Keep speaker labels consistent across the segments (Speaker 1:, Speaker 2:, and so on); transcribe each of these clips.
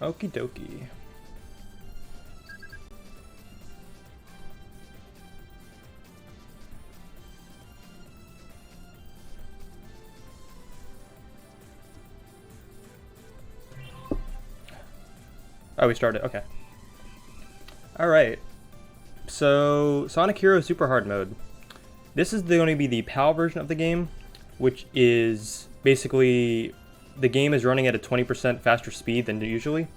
Speaker 1: Okie dokie. Oh, we started. Okay. Alright. So, Sonic Heroes Super Hard Mode. This is going to be the PAL version of the game, which is basically the game is running at a 20% faster speed than usually.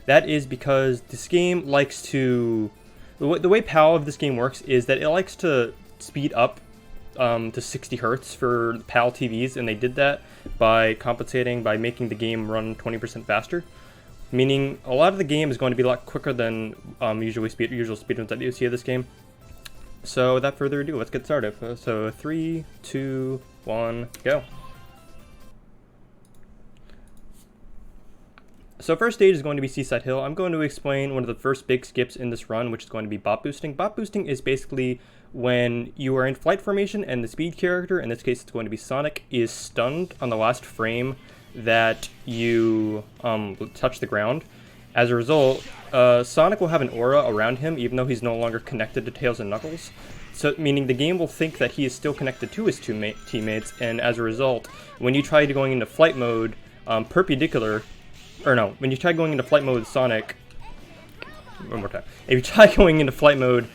Speaker 1: That is because this game likes to... The way PAL of this game works is that it likes to speed up to 60 Hertz for PAL TVs, and they did that by compensating by making the game run 20% faster. Meaning, a lot of the game is going to be a lot quicker than usual speedruns that you see of this game. So, without further ado, let's get started. So, 3, 2, 1, go. So, first stage is going to be Seaside Hill. I'm going to explain one of the first big skips in this run, which is going to be bop boosting. Bop boosting is basically when you are in flight formation and the speed character, in this case it's going to be Sonic, is stunned on the last frame that you touch the ground. As a result, Sonic will have an aura around him even though he's no longer connected to Tails and Knuckles. So, meaning the game will think that he is still connected to his two teammates, and as a result, when you try going into flight mode when you try going into flight mode with Sonic, one more time, if you try going into flight mode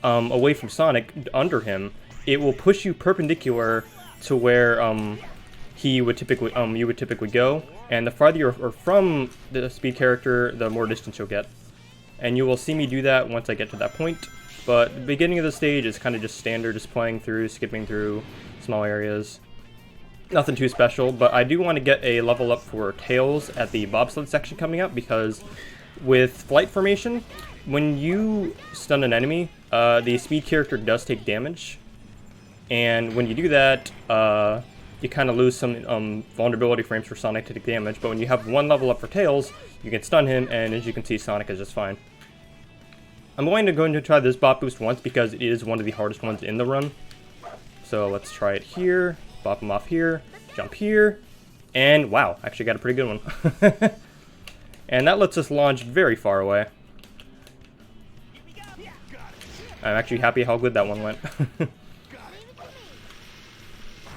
Speaker 1: away from Sonic, under him, it will push you perpendicular to where you would typically go, and the farther you're from the speed character, the more distance you'll get. And you will see me do that once I get to that point, but the beginning of the stage is kind of just standard, just playing through, skipping through small areas. Nothing too special, but I do want to get a level up for Tails at the bobsled section coming up, because with flight formation, when you stun an enemy, the speed character does take damage, and when you do that, you kind of lose some vulnerability frames for Sonic to take damage, but when you have one level up for Tails, you can stun him, and as you can see, Sonic is just fine. I'm going to try this bop boost once because it is one of the hardest ones in the run. So let's try it here, bop him off here, jump here, and wow, actually got a pretty good one. And that lets us launch very far away. I'm actually happy how good that one went.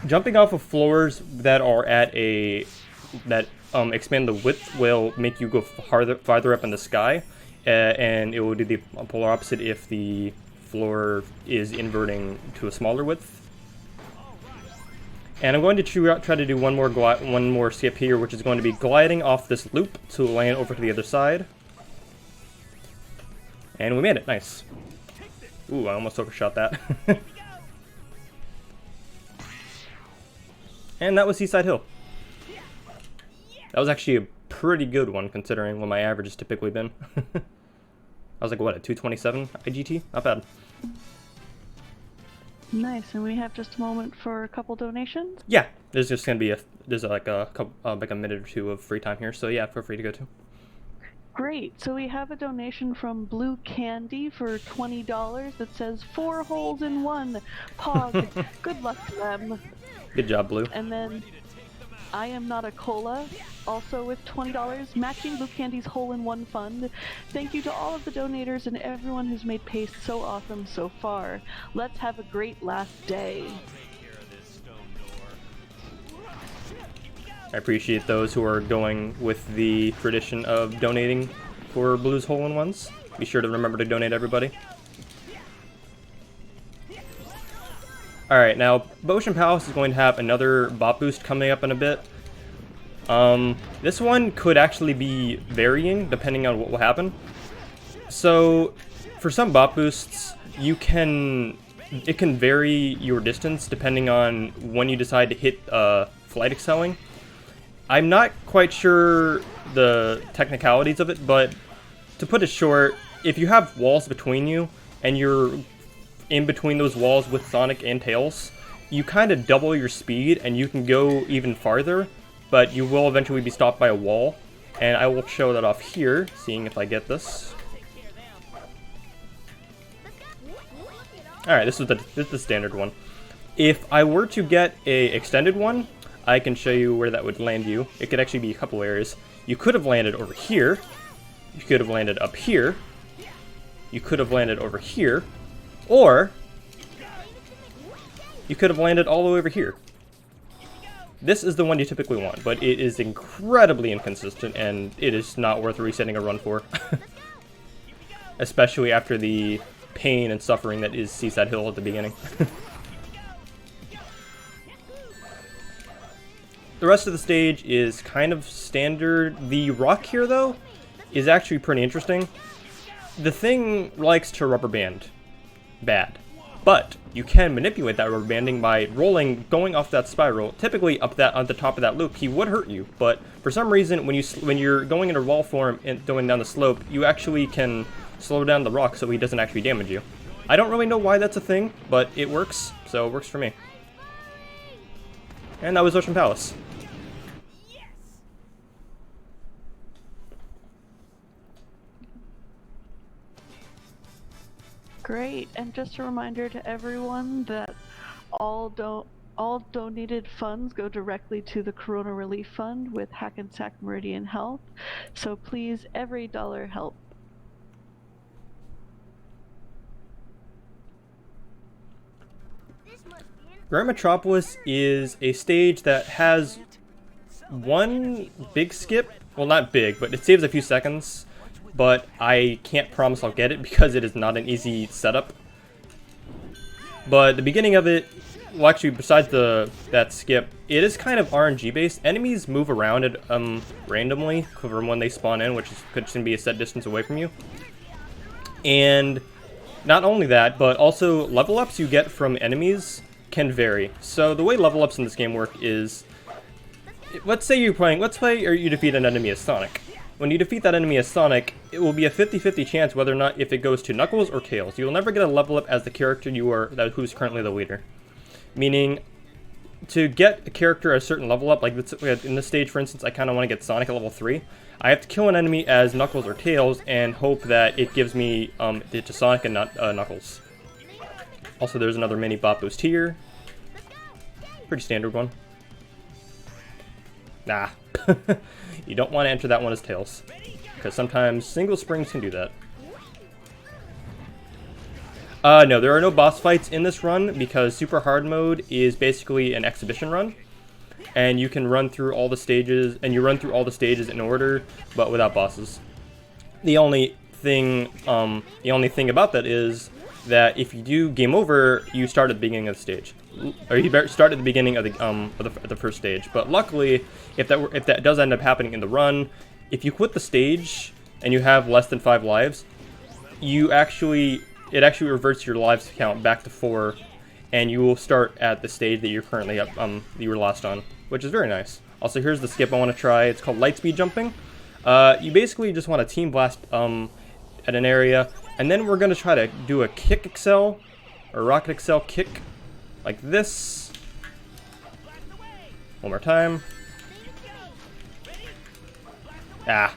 Speaker 1: Jumping off of floors that are at that expand the width will make you go farther up in the sky, and it will do the polar opposite if the floor is inverting to a smaller width. And I'm going to try to do one more skip here, which is going to be gliding off this loop to land over to the other side. And we made it, nice. Ooh, I almost overshot that. And that was Seaside Hill. That was actually a pretty good one, considering what my average has typically been. I was like, what, a 227 IGT? Not bad.
Speaker 2: Nice, and we have just a moment for a couple donations?
Speaker 1: Yeah, there's just going to be like a minute or two of free time here, so yeah, feel free to go to.
Speaker 2: Great, so we have a donation from Blue Candy for $20 that says 4 holes in 1. Pog, good luck to them.
Speaker 1: Good job, Blue.
Speaker 2: And then I Am Not a Cola, also with $20, matching Blue Candy's hole-in-one fund. Thank you to all of the donators and everyone who's made Paste so awesome so far. Let's have a great last day.
Speaker 1: I appreciate those who are going with the tradition of donating for Blue's hole-in-ones. Be sure to remember to donate, everybody. Alright, now, Botion Palace is going to have another bop boost coming up in a bit. This one could actually be varying depending on what will happen. So, for some bop boosts, it can vary your distance depending on when you decide to hit flight excelling. I'm not quite sure the technicalities of it, but to put it short, if you have walls between you and you're in between those walls with Sonic and Tails, you kind of double your speed and you can go even farther, but you will eventually be stopped by a wall. And I will show that off here, seeing if I get this. Alright, this is the standard one. If I were to get a extended one, I can show you where that would land you. It could actually be a couple areas. You could have landed over here. You could have landed up here. You could have landed over here. Or you could have landed all the way over here. This is the one you typically want, but it is incredibly inconsistent, and it is not worth resetting a run for. Especially after the pain and suffering that is Seaside Hill at the beginning. The rest of the stage is kind of standard. The rock here, though, is actually pretty interesting. The thing likes to rubber band bad, but you can manipulate that rubber banding by going off that spiral. Typically, up that on the top of that loop, he would hurt you, but for some reason, when you're going into wall form and going down the slope, you actually can slow down the rock so he doesn't actually damage you. I don't really know why that's a thing, but it works, so it works for me. And that was Ocean Palace.
Speaker 2: Great, and just a reminder to everyone that all donated funds go directly to the Corona Relief Fund with Hackensack Meridian Health, so please, every dollar helps.
Speaker 1: Grand Metropolis is a stage that has one big skip. Well, not big, but it saves a few seconds. But I can't promise I'll get it because it is not an easy setup. But the beginning of it, well, actually, besides that skip, it is kind of RNG based. Enemies move around it randomly from when they spawn in, which could be a set distance away from you. And not only that, but also level ups you get from enemies can vary. So the way level ups in this game work is, let's say you defeat an enemy as Sonic. When you defeat that enemy as Sonic, it will be a 50-50 chance whether or not if it goes to Knuckles or Tails. You will never get a level up as the character who's currently the leader. Meaning, to get a character at a certain level up, like in this stage for instance, I kind of want to get Sonic at level 3. I have to kill an enemy as Knuckles or Tails and hope that it gives me it to Sonic and not Knuckles. Also, there's another mini bot boost here. Pretty standard one. Nah. You don't want to enter that one as Tails, because sometimes single springs can do that. No, there are no boss fights in this run, because Super Hard Mode is basically an exhibition run, and you can run through all the stages, and you run through all the stages in order, but without bosses. The only thing about that is that if you do game over, you start at the beginning of the stage, or you start at the beginning of the first stage. But luckily, if that does end up happening in the run, if you quit the stage and you have less than 5 lives, it actually reverts your lives count back to 4, and you will start at the stage that you're currently up you were last on, which is very nice. Also, here's the skip I want to try. It's called Lightspeed Jumping. You basically just want to team blast at an area, and then we're going to try to do a kick excel, or rocket excel kick, like this. One more time. Ah.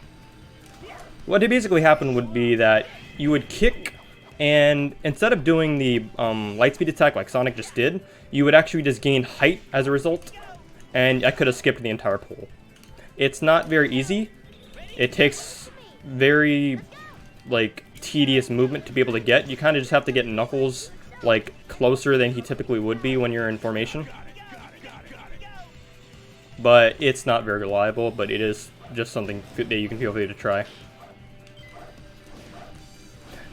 Speaker 1: What would basically happen would be that you would kick, and instead of doing the lightspeed attack like Sonic just did, you would actually just gain height as a result, and I could have skipped the entire pole. It's not very easy. It takes very, tedious movement to be able to get. You kind of just have to get Knuckles, closer than he typically would be when you're in formation. But it's not very reliable, but it is just something that you can feel free to try.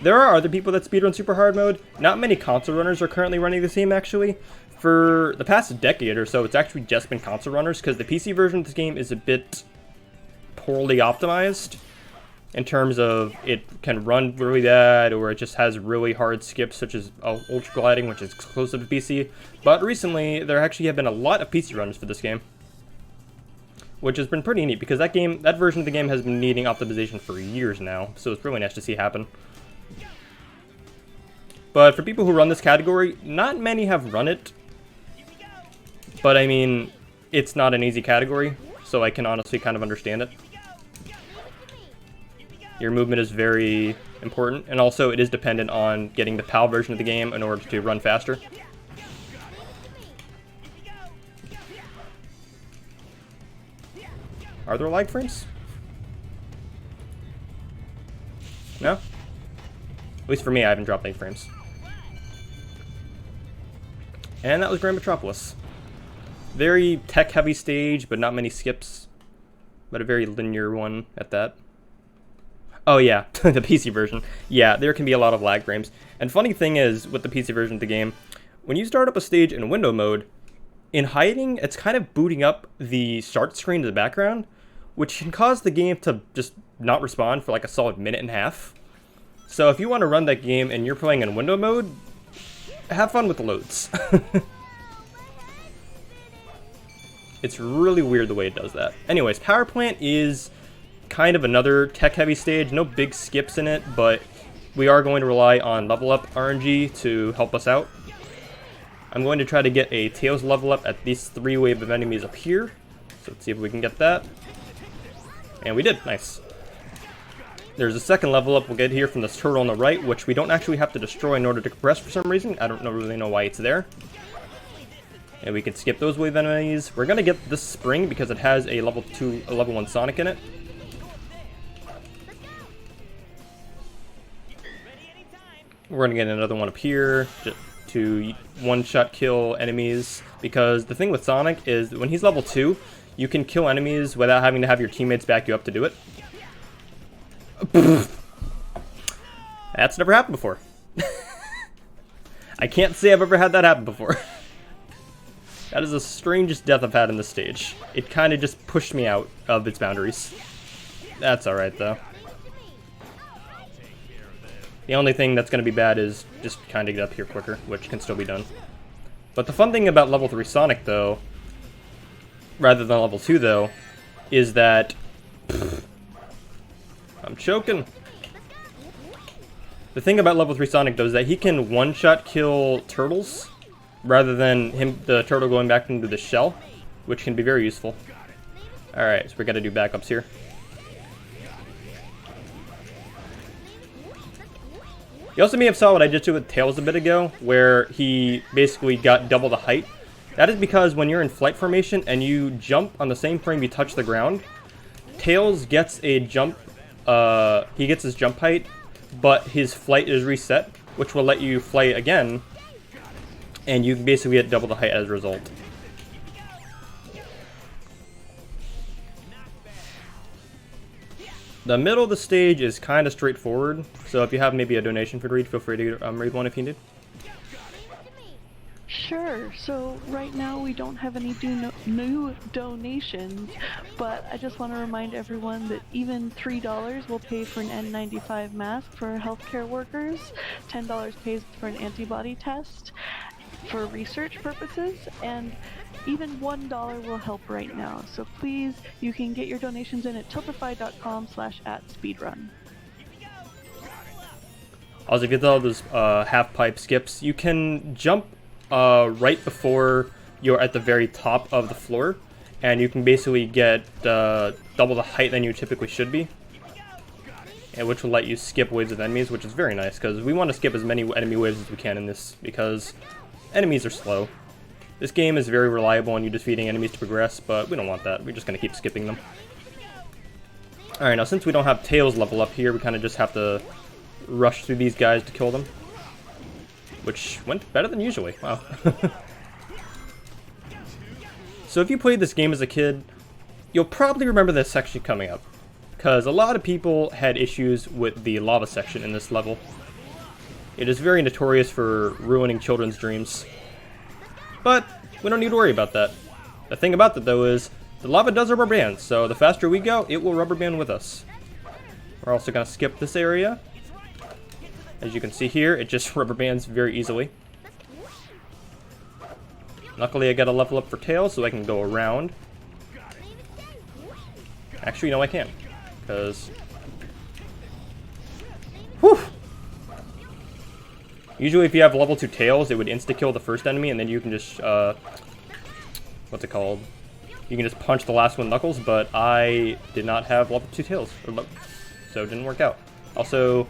Speaker 1: There are other people that speedrun Super Hard Mode. Not many console runners are currently running this game, actually. For the past decade or so, it's actually just been console runners, because the PC version of this game is a bit poorly optimized in terms of it can run really bad, or it just has really hard skips such as ultra gliding, which is exclusive to PC. But recently, there actually have been a lot of PC runners for this game, which has been pretty neat, because that version of the game has been needing optimization for years now, so it's really nice to see happen. But for people who run this category, not many have run it. But I mean, it's not an easy category, so I can honestly kind of understand it. Your movement is very important, and also it is dependent on getting the PAL version of the game in order to run faster. Are there lag frames? No? At least for me, I haven't dropped any frames. And that was Grand Metropolis. Very tech-heavy stage, but not many skips. But a very linear one at that. Oh yeah, the PC version. Yeah, there can be a lot of lag frames. And funny thing is, with the PC version of the game, when you start up a stage in window mode, in hiding, it's kind of booting up the start screen to the background, which can cause the game to just not respond for like a solid minute and a half. So if you want to run that game and you're playing in window mode, have fun with the loads. It's really weird the way it does that. Anyways, Power Plant is kind of another tech-heavy stage. No big skips in it, but we are going to rely on level up RNG to help us out. I'm going to try to get a Tails level up at these 3 wave of enemies up here. So let's see if we can get that. And we did. Nice. There's a second level up we'll get here from this turtle on the right, which we don't actually have to destroy in order to compress for some reason. I don't really know why it's there. And we can skip those wave enemies. We're going to get this spring because it has a level 1 Sonic in it. We're going to get another one up here just to one-shot kill enemies. Because the thing with Sonic is when he's level 2, you can kill enemies without having to have your teammates back you up to do it. That's never happened before. I can't say I've ever had that happen before. That is the strangest death I've had in this stage. It kind of just pushed me out of its boundaries. That's alright, though. The only thing that's going to be bad is just kind of get up here quicker, which can still be done. But the fun thing about level 3 Sonic, though, rather than level 2, though, is that... I'm choking. The thing about level 3 Sonic, though, is that he can one-shot kill turtles, rather than the turtle going back into the shell, which can be very useful. Alright, so we gotta do backups here. You also may have saw what I just did with Tails a bit ago, where he basically got double the height. That is because when you're in flight formation and you jump on the same frame you touch the ground, Tails gets a jump, he gets his jump height, but his flight is reset, which will let you fly again, and you can basically get double the height as a result. The middle of the stage is kind of straightforward, so if you have maybe a donation for read, feel free to read one if you need.
Speaker 2: Sure, so right now we don't have any new donations, but I just want to remind everyone that even $3 will pay for an N95 mask for healthcare workers, $10 pays for an antibody test for research purposes, and even $1 will help right now. So please, you can get your donations in at tiltify.com/@speedrun.
Speaker 1: Also, if you get all those half-pipe skips, you can jump right before you're at the very top of the floor, and you can basically get double the height than you typically should be, and which will let you skip waves of enemies, which is very nice, because we want to skip as many enemy waves as we can in this, because enemies are slow. This game is very reliable on you defeating enemies to progress, but we don't want that. We're just going to keep skipping them. Alright, now since we don't have Tails level up here, we kind of just have to rush through these guys to kill them. Which went better than usually. Wow. So if you played this game as a kid, you'll probably remember this section coming up, because a lot of people had issues with the lava section in this level. It is very notorious for ruining children's dreams. But we don't need to worry about that. The thing about that, though, is the lava does rubber band, so the faster we go, it will rubber band with us. We're also going to skip this area. As you can see here, it just rubber bands very easily. Luckily, I got a level up for Tails, so I can go around. Actually, no, I can't, because... Whew! Usually if you have level 2 Tails, it would insta-kill the first enemy, and then you can just, what's it called? You can just punch the last one Knuckles, but I did not have level 2 Tails, so it didn't work out. Also,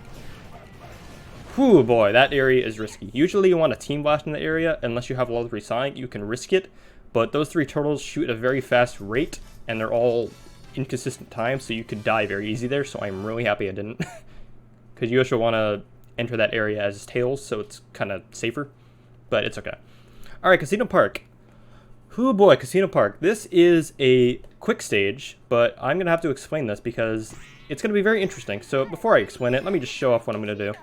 Speaker 1: whew boy, that area is risky. Usually you want a team blast in the area, unless you have level 3 Sonic, you can risk it, but those 3 turtles shoot at a very fast rate, and they're all inconsistent time, so you could die very easy there, so I'm really happy I didn't. Because you also want to enter that area as Tails, so it's kind of safer. But it's okay. Alright, Casino Park. Oh boy, Casino Park. This is a quick stage, but I'm going to have to explain this because it's going to be very interesting. So before I explain it, let me just show off what I'm going to do.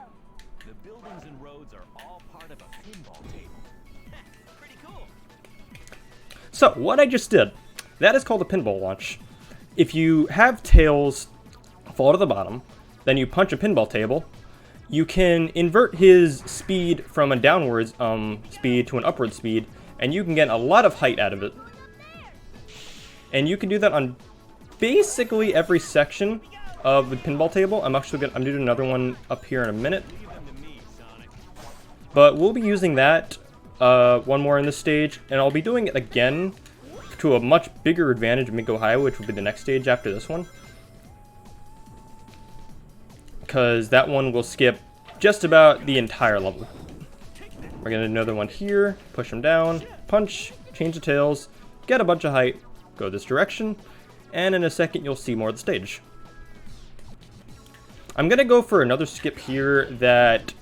Speaker 3: The buildings and roads are all part of a pinball table. Pretty cool.
Speaker 1: So, what I just did, that is called a pinball launch. If you have Tails fall to the bottom, then you punch a pinball table, you can invert his speed from a downwards speed to an upward speed, and you can get a lot of height out of it. And you can do that on basically every section of the pinball table. I'm doing another one up here in a minute. But we'll be using that one more in this stage, and I'll be doing it again to a much bigger advantage of Mingo Highway, which will be the next stage after this one. Because that one will skip just about the entire level. We're going to do another one here, push him down, punch, change the tails, get a bunch of height, go this direction, and in a second you'll see more of the stage. I'm going to go for another skip here that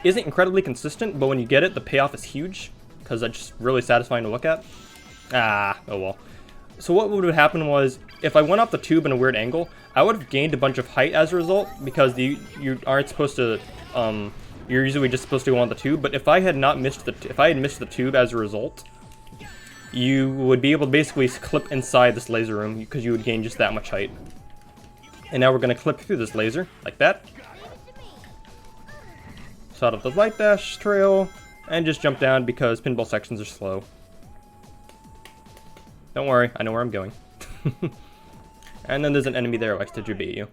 Speaker 1: isn't incredibly consistent, but when you get it, the payoff is huge, because that's just really satisfying to look at. Oh well. So what would have happened was, if I went off the tube in a weird angle, I would have gained a bunch of height as a result, because you aren't supposed to, you're usually just supposed to go on the tube, but if I had missed the tube as a result, you would be able to basically clip inside this laser room, because you would gain just that much height. And now we're going to clip through this laser, like that. Start up the light dash trail, and just jump down because pinball sections are slow. Don't worry, I know where I'm going. And then there's an enemy there who likes to jabee you.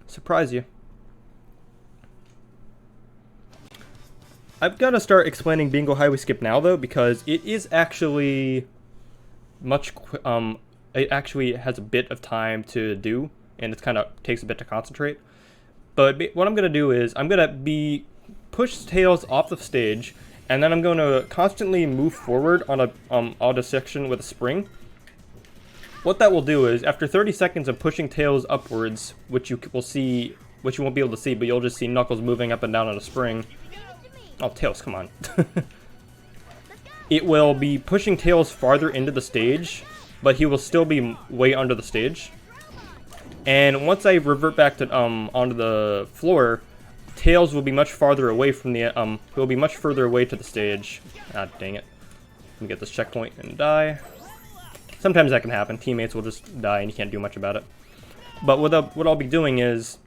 Speaker 1: Surprise you. I've got to start explaining Bingo Highway Skip now, though, because it is actually it actually has a bit of time to do, and it kind of takes a bit to concentrate. But what I'm going to do is, I'm going to push Tails off the stage, and then I'm going to constantly move forward on a section with a spring. What that will do is, after 30 seconds of pushing Tails upwards, which you won't be able to see, but you'll just see Knuckles moving up and down on a spring. Oh, Tails, come on. It will be pushing Tails farther into the stage, but he will still be way under the stage. And once I revert back to onto the floor, Tails will be much farther away from the will be much further away to the stage. Ah, dang it. Let me get this checkpoint and die. Sometimes that can happen. Teammates will just die and you can't do much about it. But what I'll be doing is,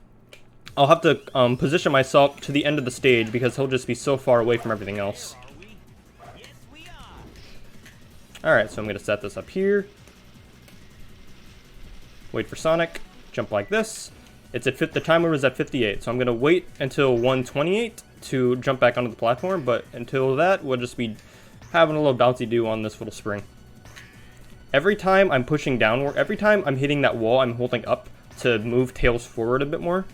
Speaker 1: I'll have to position myself to the end of the stage because he'll just be so far away from everything else. Alright, so I'm going to set this up here. Wait for Sonic. Jump like this. The timer was at 58, so I'm going to wait until 128 to jump back onto the platform, but until that, we'll just be having a little bouncy-do on this little spring. Every time I'm pushing downward, every time I'm hitting that wall, I'm holding up to move Tails forward a bit more.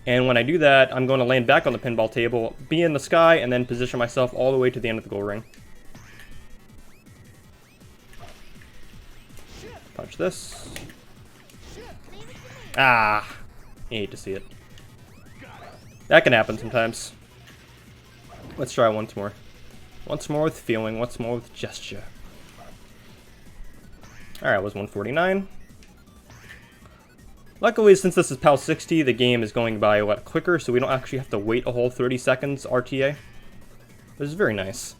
Speaker 1: And when I do that, I'm going to land back on the pinball table, be in the sky, and then position myself all the way to the end of the goal ring. Punch this. Ah! You hate to see it. That can happen sometimes. Let's try once more. Once more with feeling, once more with gesture. Alright, it was 149. Luckily, since this is PAL 60, the game is going by a lot quicker, so we don't actually have to wait a whole 30 seconds RTA. This is very nice.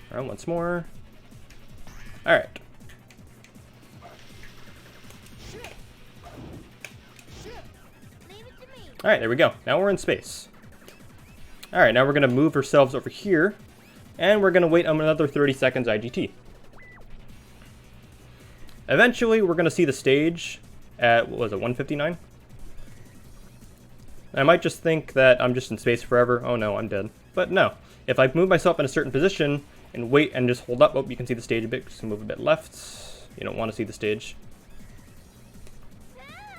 Speaker 1: Alright, once more. Alright. Alright, there we go. Now we're in space. Alright, now we're going to move ourselves over here, and we're going to wait another 30 seconds IGT. Eventually, we're going to see the stage at, what was it, 159? I might just think that I'm just in space forever. Oh no, I'm dead. But no. If I move myself in a certain position and wait and just hold up, oh, you can see the stage a bit. Just move a bit left. You don't want to see the stage.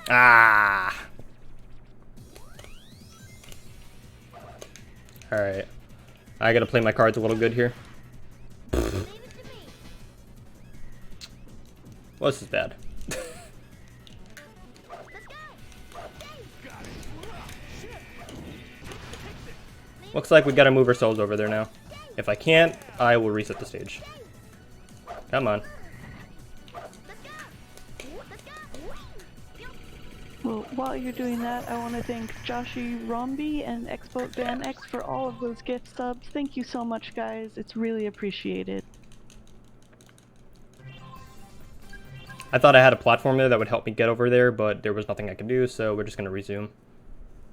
Speaker 1: Ah! Alright. I gotta play my cards a little good here. Well, this is bad. Looks like we gotta move ourselves over there now. If I can't, I will reset the stage. Come on.
Speaker 2: Well, while you're doing that, I want to thank Joshi Romby and Expo Van X for all of those gift subs. Thank you so much, guys. It's really appreciated.
Speaker 1: I thought I had a platform there that would help me get over there, but there was nothing I could do, so we're just gonna resume.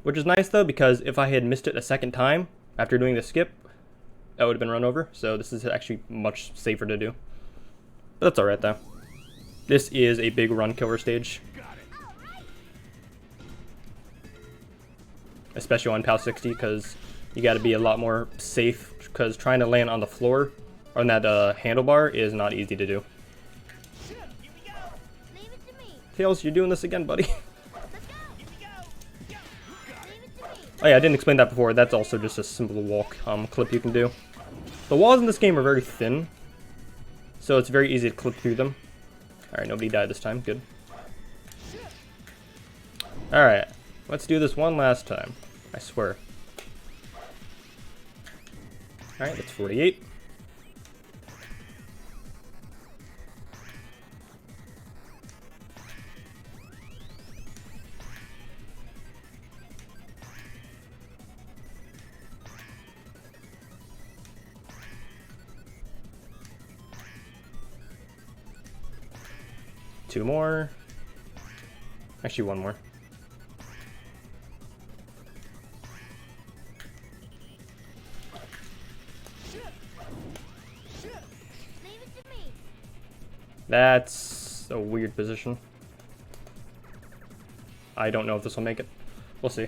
Speaker 1: Which is nice though, because if I had missed it a second time after doing the skip, that would have been run over, so this is actually much safer to do. But that's alright though. This is a big run killer stage. Especially on PAL 60, because you gotta be a lot more safe, because trying to land on the floor, on that handlebar, is not easy to do. Tails, you're doing this again, buddy. Oh yeah, I didn't explain that before. That's also just a simple walk clip you can do. The walls in this game are very thin, so it's very easy to clip through them. Alright, nobody died this time. Good. Alright, let's do this one last time. I swear. Alright, that's 48. Two more. Actually, one more. That's a weird position. I don't know if this will make it. We'll see.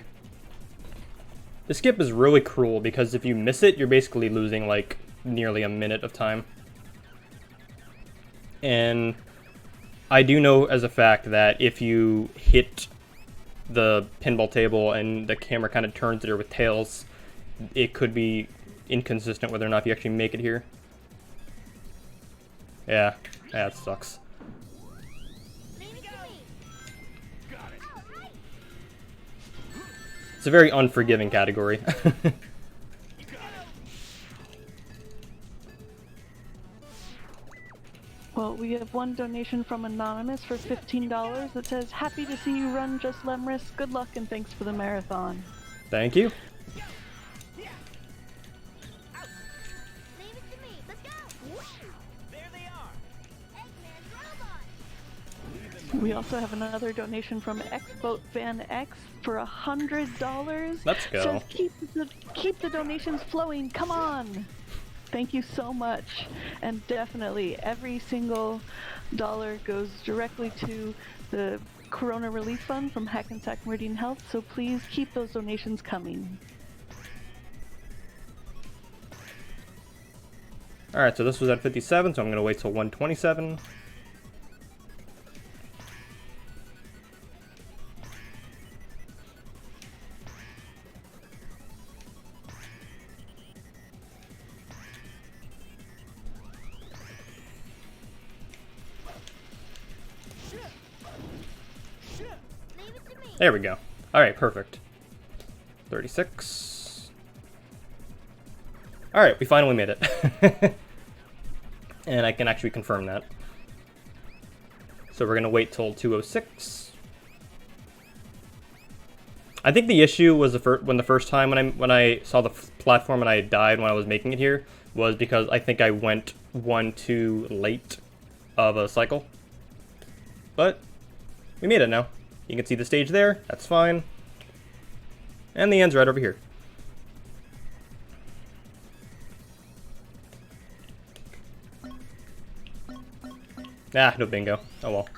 Speaker 1: The skip is really cruel because if you miss it, you're basically losing like nearly a minute of time. And I do know as a fact that if you hit the pinball table and the camera kind of turns there with tails, it could be inconsistent whether or not you actually make it here. Yeah, that sucks. It's a very unforgiving category.
Speaker 2: Well, we have one donation from Anonymous for $15 that says, "Happy to see you run JustLemres. Good luck and thanks for the marathon."
Speaker 1: Thank you.
Speaker 2: We also have another donation from Xboat Van X for $100.
Speaker 1: Let's go.
Speaker 2: Says, keep the donations flowing. Come on. Thank you so much. And definitely every single dollar goes directly to the Corona Relief Fund from Hackensack Meridian Health. So please keep those donations coming.
Speaker 1: Alright, so this was at 57, so I'm going to wait till 127. There we go. Alright, perfect. 36. Alright, we finally made it. And I can actually confirm that. So we're gonna wait till 206. I think the issue was the first time when I saw the platform and I died when I was making it here was because I think I went one too late of a cycle. But we made it now. You can see the stage there, that's fine. And the end's right over here. Ah, no bingo. Oh well.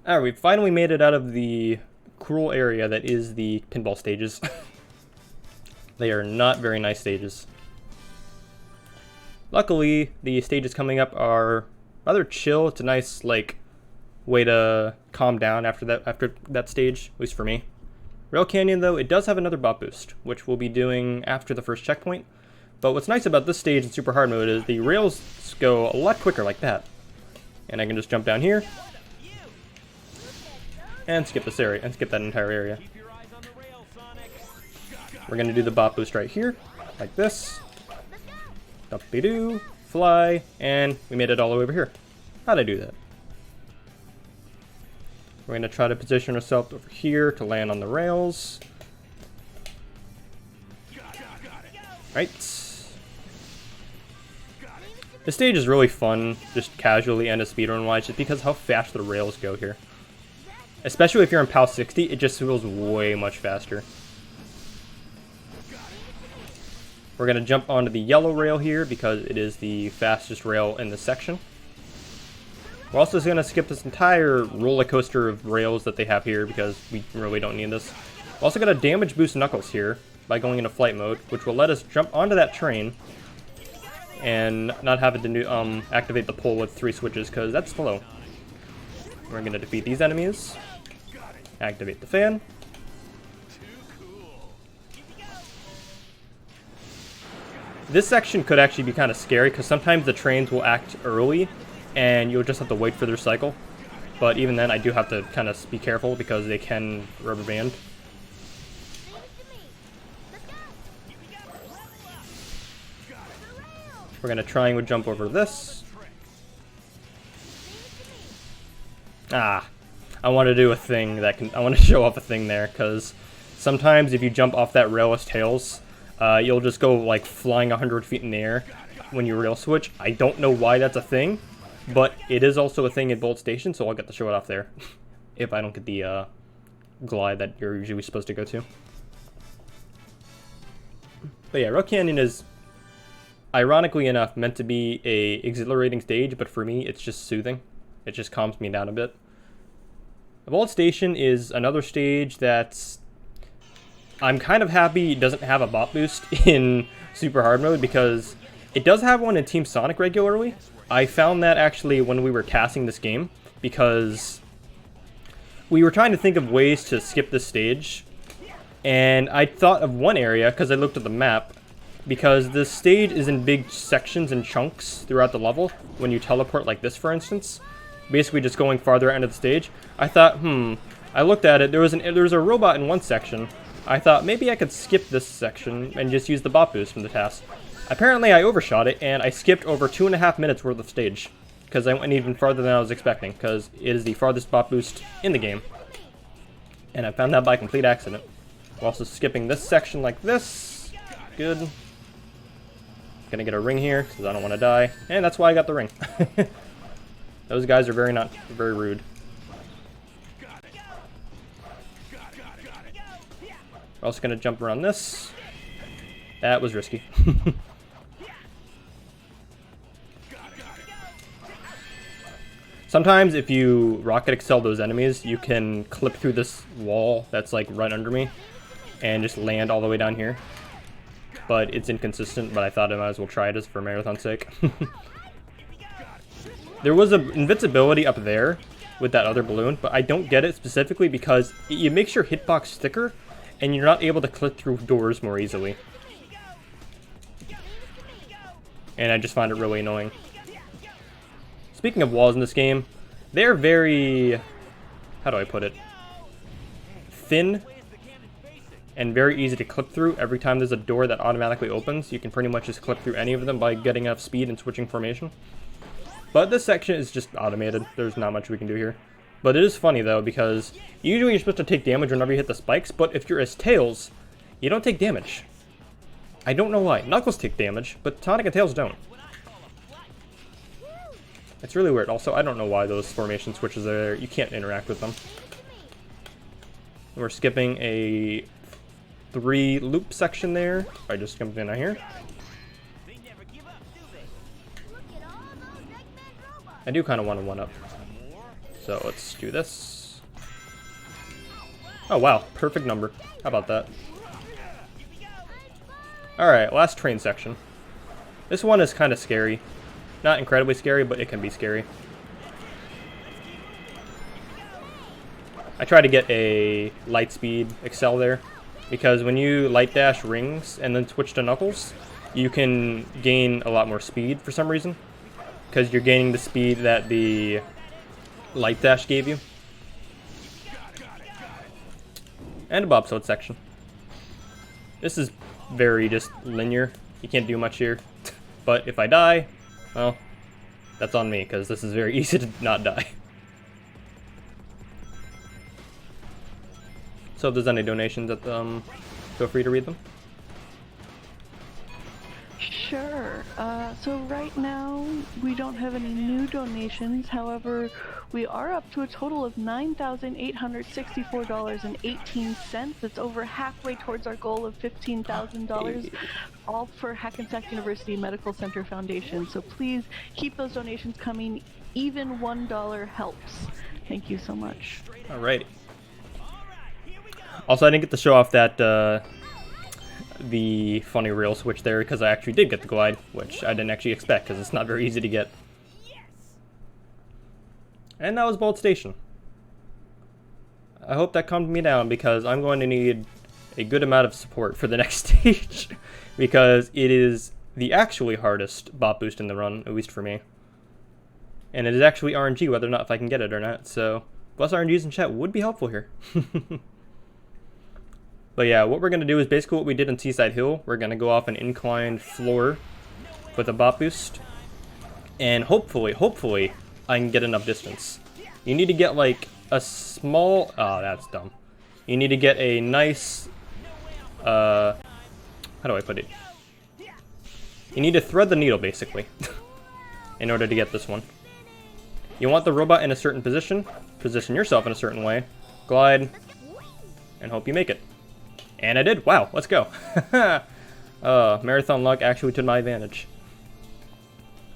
Speaker 1: Alright, we finally made it out of the cruel area that is the pinball stages. They are not very nice stages. Luckily, the stages coming up are rather chill. It's a nice, like, way to calm down after that stage, at least for me. Rail Canyon, though, it does have another bot boost, which we'll be doing after the first checkpoint. But what's nice about this stage in super hard mode is the rails go a lot quicker like that. And I can just jump down here and skip this area, and skip that entire area. We're going to do the bot boost right here, like this. Dumpy-doo, fly, and we made it all the way over here. How'd I do that? We're going to try to position ourselves over here to land on the rails. Right. This stage is really fun, just casually and as speedrun wise, just because how fast the rails go here. Especially if you're in PAL 60, it just feels way much faster. We're going to jump onto the yellow rail here because it is the fastest rail in this section. We're also going to skip this entire roller coaster of rails that they have here because we really don't need this. We're also going to damage boost Knuckles here by going into flight mode, which will let us jump onto that train and not having to activate the pole with 3 switches because that's slow. We're going to defeat these enemies. Activate the fan. This section could actually be kind of scary because sometimes the trains will act early and you'll just have to wait for their cycle. But even then, I do have to kind of be careful because they can rubber band. We're going to triangle jump over this. Ah, I want to do a thing that can... I want to show off a thing there because sometimes if you jump off that rail with tails, you'll just go like flying 100 feet in the air when you rail switch. I don't know why that's a thing, but it is also a thing at Bolt Station, so I'll get to show it off there if I don't get the glide that you're usually supposed to go to. But yeah, Rail Canyon is, ironically enough, meant to be a exhilarating stage, but for me, it's just soothing. It just calms me down a bit. The Bolt Station is another stage that's... I'm kind of happy it doesn't have a bot boost in super hard mode because it does have one in Team Sonic regularly. I found that actually when we were casting this game because we were trying to think of ways to skip this stage, and I thought of one area because I looked at the map, because this stage is in big sections and chunks throughout the level when you teleport like this, for instance, basically just going farther out of the stage. I thought, I looked at it, there was a robot in one section. I thought maybe I could skip this section and just use the bot boost from the task. Apparently I overshot it and I skipped over 2.5 minutes worth of stage because I went even farther than I was expecting because it is the farthest bot boost in the game. And I found that by complete accident. We're also skipping this section like this. Good. Gonna get a ring here because I don't want to die. And that's why I got the ring. Those guys are very rude. We're also going to jump around this. That was risky. Sometimes if you rocket excel those enemies, you can clip through this wall that's like right under me and just land all the way down here. But it's inconsistent, but I thought I might as well try it just for marathon's sake. There was an invincibility up there with that other balloon, but I don't get it specifically because it makes your hitbox thicker and you're not able to clip through doors more easily. And I just find it really annoying. Speaking of walls in this game, they're very... how do I put it? Thin and very easy to clip through. Every time there's a door that automatically opens, you can pretty much just clip through any of them by getting enough speed and switching formation. But this section is just automated. There's not much we can do here. But it is funny, though, because usually you're supposed to take damage whenever you hit the spikes, but if you're as Tails, you don't take damage. I don't know why. Knuckles take damage, but Sonic and Tails don't. It's really weird. Also, I don't know why those formation switches are there. You can't interact with them. We're skipping a 3-loop section there. I just jumped in out here. I do kind of want to one-up. So let's do this. Oh wow, perfect number. How about that? Alright, last train section. This one is kind of scary. Not incredibly scary, but it can be scary. I try to get a light speed excel there, because when you light dash rings and then switch to knuckles, you can gain a lot more speed for some reason, because you're gaining the speed that the light dash gave you. And a bobsled section. This is very just linear. You can't do much here. But if I die, well, that's on me, because this is very easy to not die. So if there's any donations, feel free to read them.
Speaker 2: Sure. So right now, we don't have any new donations. However, we are up to a total of $9,864.18. That's over halfway towards our goal of $15,000, all for Hackensack University Medical Center Foundation. So please keep those donations coming. Even $1 helps. Thank you so much.
Speaker 1: Alrighty. Also, I didn't get to show off that the funny rail switch there, because I actually did get the glide, which I didn't actually expect, because it's not very easy to get. And that was Bolt Station. I hope that calmed me down, because I'm going to need a good amount of support for the next stage, because it is the actually hardest bot boost in the run, at least for me. And it is actually RNG whether or not if I can get it or not, so plus RNGs in chat would be helpful here. But yeah, what we're going to do is basically what we did in Seaside Hill. We're going to go off an inclined floor with a bot boost. And hopefully, I can get enough distance. You need to get like a small... Oh, that's dumb. You need to get a nice... how do I put it? You need to thread the needle, basically, in order to get this one. You want the robot in a certain position. Position yourself in a certain way. Glide. And hope you make it. And I did. Wow, let's go. Marathon luck actually to my advantage.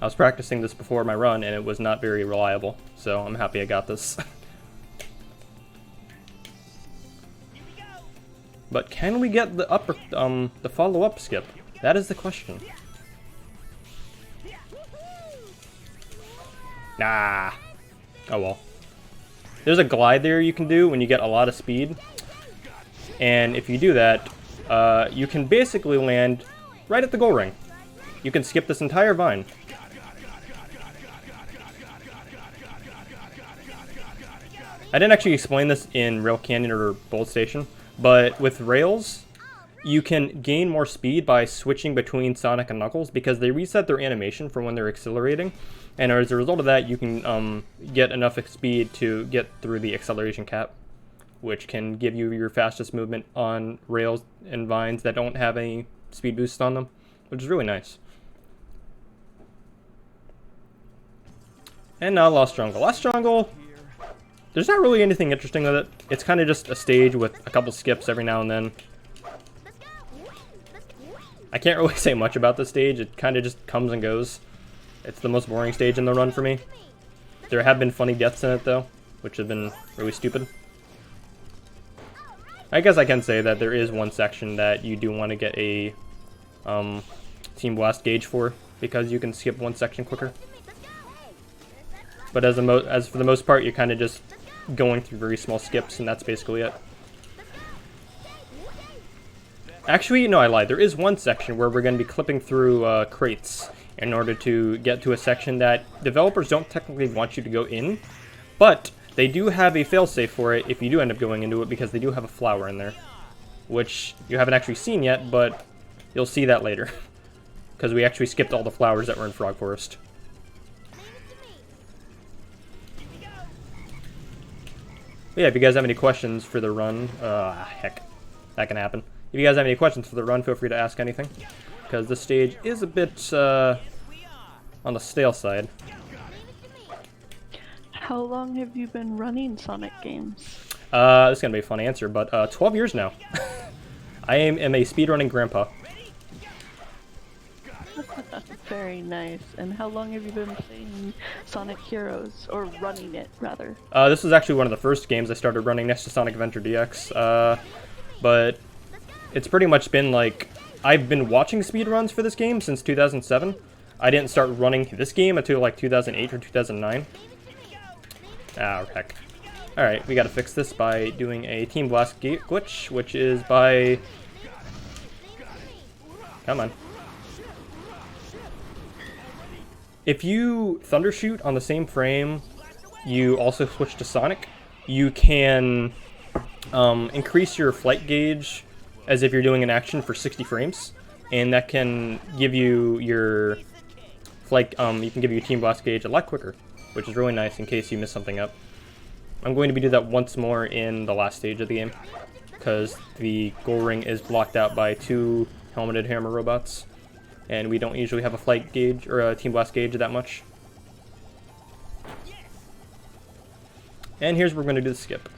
Speaker 1: I was practicing this before my run, and it was not very reliable, so I'm happy I got this. But can we get the upper, the follow-up skip? That is the question. Nah. Oh well. There's a glide there you can do when you get a lot of speed. And if you do that, you can basically land right at the goal ring. You can skip this entire vine. I didn't actually explain this in Rail Canyon or Bolt Station, but with rails, you can gain more speed by switching between Sonic and Knuckles, because they reset their animation for when they're accelerating. And as a result of that, you can get enough speed to get through the acceleration cap, which can give you your fastest movement on rails and vines that don't have any speed boosts on them, which is really nice. And now Lost Jungle. Lost Jungle, there's not really anything interesting with it. It's kind of just a stage with a couple skips every now and then. I can't really say much about this stage. It kind of just comes and goes. It's the most boring stage in the run for me. There have been funny deaths in it, though, which have been really stupid. I guess I can say that there is one section that you do want to get a Team Blast gauge for, because you can skip one section quicker. But as for the most part, you're kind of just going through very small skips, and that's basically it. Actually, no, I lied. There is one section where we're going to be clipping through crates in order to get to a section that developers don't technically want you to go in, but they do have a failsafe for it if you do end up going into it, because they do have a flower in there, which you haven't actually seen yet, but you'll see that later, because we actually skipped all the flowers that were in Frog Forest. But yeah, if you guys have any questions for the run, heck, that can happen. If you guys have any questions for the run, feel free to ask anything, because this stage is a bit on the stale side.
Speaker 2: How long have you been running Sonic games?
Speaker 1: This is going to be a fun answer, but 12 years now. I am a speedrunning grandpa.
Speaker 2: Very nice. And how long have you been playing Sonic Heroes, or running it, rather?
Speaker 1: This was actually one of the first games I started running next to Sonic Adventure DX. But it's pretty much been like, I've been watching speedruns for this game since 2007. I didn't start running this game until like 2008 or 2009. Ah, heck. Alright, we gotta fix this by doing a Team Blast glitch, which is by... Come on. If you Thundershoot on the same frame, you also switch to Sonic, you can increase your flight gauge as if you're doing an action for 60 frames, and that can give you your flight, you can give you a Team Blast gauge a lot quicker, which is really nice in case you miss something up. I'm going to be do that once more in the last stage of the game, because the goal ring is blocked out by 2 helmeted hammer robots, and we don't usually have a flight gauge or a Team Blast gauge that much. And here's where we're going to do the skip.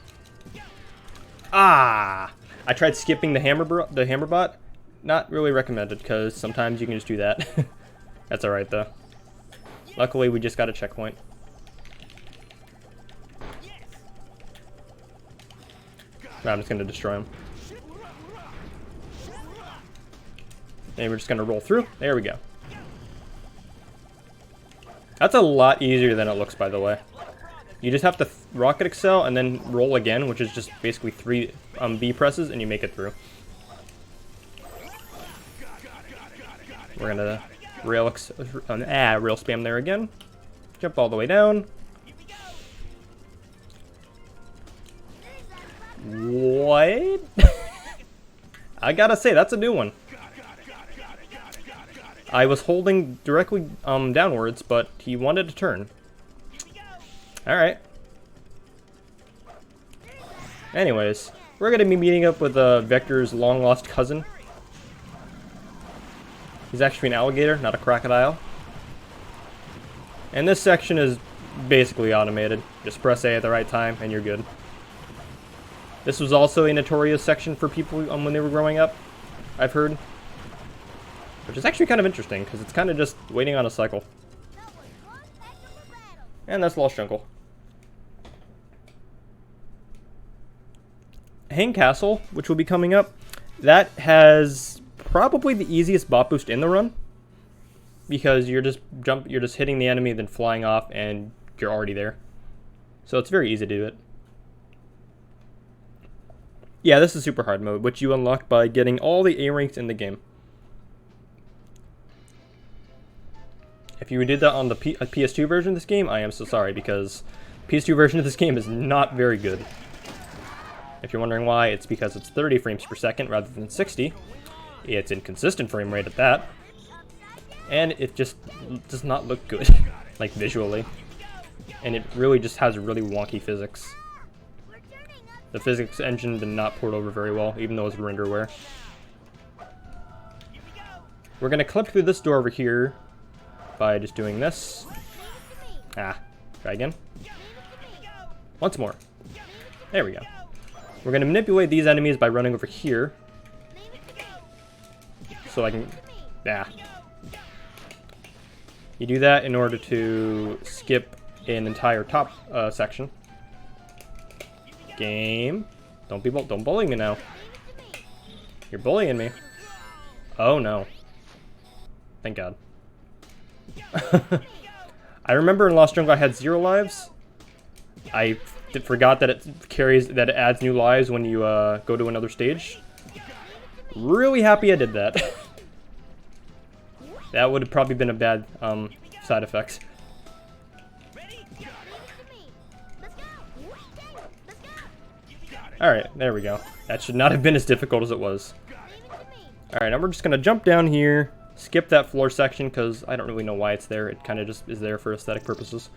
Speaker 1: Ah! I tried skipping the hammer bot. Not really recommended, because sometimes you can just do that. That's alright though. Luckily we just got a checkpoint. I'm just going to destroy him. And we're just going to roll through. There we go. That's a lot easier than it looks, by the way. You just have to rocket excel and then roll again, which is just basically 3 B presses, and you make it through. We're going to rail spam there again. Jump all the way down. What? I gotta say, that's a new one. I was holding directly downwards, but he wanted to turn. Alright. Anyways, we're gonna be meeting up with Vector's long-lost cousin. He's actually an alligator, not a crocodile. And this section is basically automated. Just press A at the right time, and you're good. This was also a notorious section for people when they were growing up, I've heard. Which is actually kind of interesting, because it's kind of just waiting on a cycle. And that's Lost Jungle. Hang Castle, which will be coming up, that has probably the easiest bot boost in the run. Because you're just hitting the enemy, then flying off, and you're already there. So it's very easy to do it. Yeah, this is super hard mode, which you unlock by getting all the A ranks in the game. If you did that on the PS2 version of this game, I am so sorry, because PS2 version of this game is not very good. If you're wondering why, it's because it's 30 frames per second rather than 60. It's inconsistent frame rate at that. And it just does not look good, like visually. And it really just has really wonky physics. The physics engine did not port over very well, even though it's renderware. We're going to clip through this door over here by just doing this. Try again. Once more. There we go. We're going to manipulate these enemies by running over here. So I can... You do that in order to skip an entire top section. Game. Don't bully me now. You're bullying me. Oh no. Thank God. I remember in Lost Jungle I had 0 lives. I forgot that it adds new lives when you go to another stage. Really happy I did that. That would have probably been a bad side effect. Alright, there we go. That should not have been as difficult as it was. Alright, now we're just going to jump down here, skip that floor section, because I don't really know why it's there. It kind of just is there for aesthetic purposes.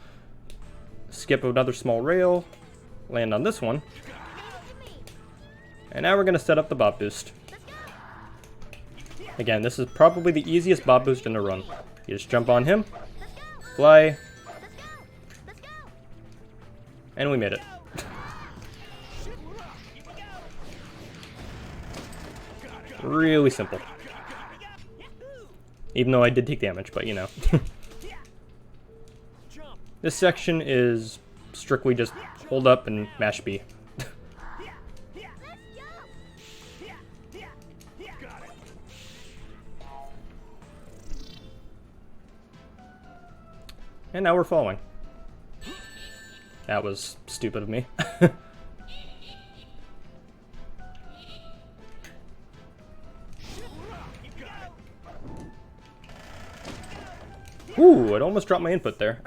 Speaker 1: Skip another small rail, land on this one. And now we're going to set up the bot boost. Again, this is probably the easiest bot boost in the run. You just jump on him, fly, and we made it. Really simple. Even though I did take damage, but you know. This section is strictly just hold up and mash B. And now we're falling. That was stupid of me. Ooh, it almost dropped my input there.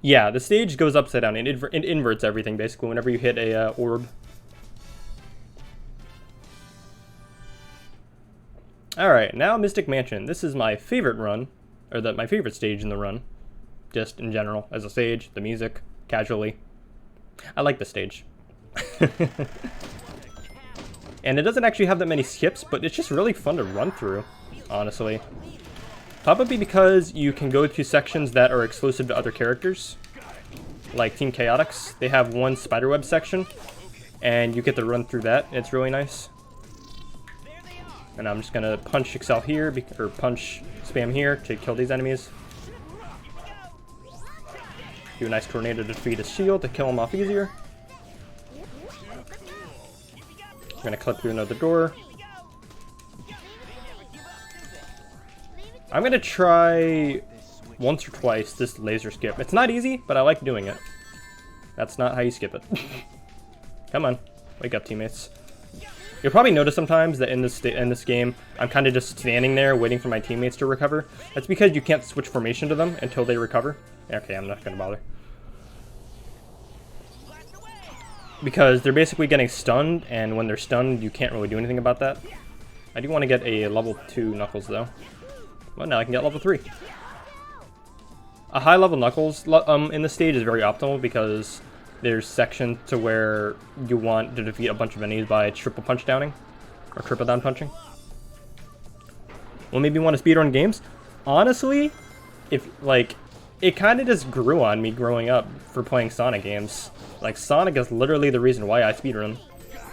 Speaker 1: Yeah, the stage goes upside down. It inverts everything, basically, whenever you hit a orb. Alright, now Mystic Mansion. This is my favorite run, or my favorite stage in the run. Just in general, as a stage, the music, casually. I like the stage. And it doesn't actually have that many skips, but it's just really fun to run through, honestly. Probably because you can go to sections that are exclusive to other characters, like Team Chaotix. They have one spiderweb section, and you get to run through that. It's really nice. And I'm just gonna punch Excel here, or punch spam here to kill these enemies. Do a nice tornado to defeat his shield to kill him off easier. I'm gonna clip through another door. I'm gonna try once or twice this laser skip. It's not easy, but I like doing it. That's not how you skip it. Come on, wake up, teammates. You'll probably notice sometimes that in this game, I'm kind of just standing there waiting for my teammates to recover. That's because you can't switch formation to them until they recover. Okay, I'm not gonna bother. Because they're basically getting stunned, and when they're stunned, you can't really do anything about that. I do want to get a level 2 Knuckles, though. Well, now I can get level 3. A high level Knuckles in this stage is very optimal because there's sections to where you want to defeat a bunch of enemies by triple punch downing or triple down punching. Well, maybe you want to speedrun games. Honestly, it kind of just grew on me growing up for playing Sonic games. Like, Sonic is literally the reason why I speedrun.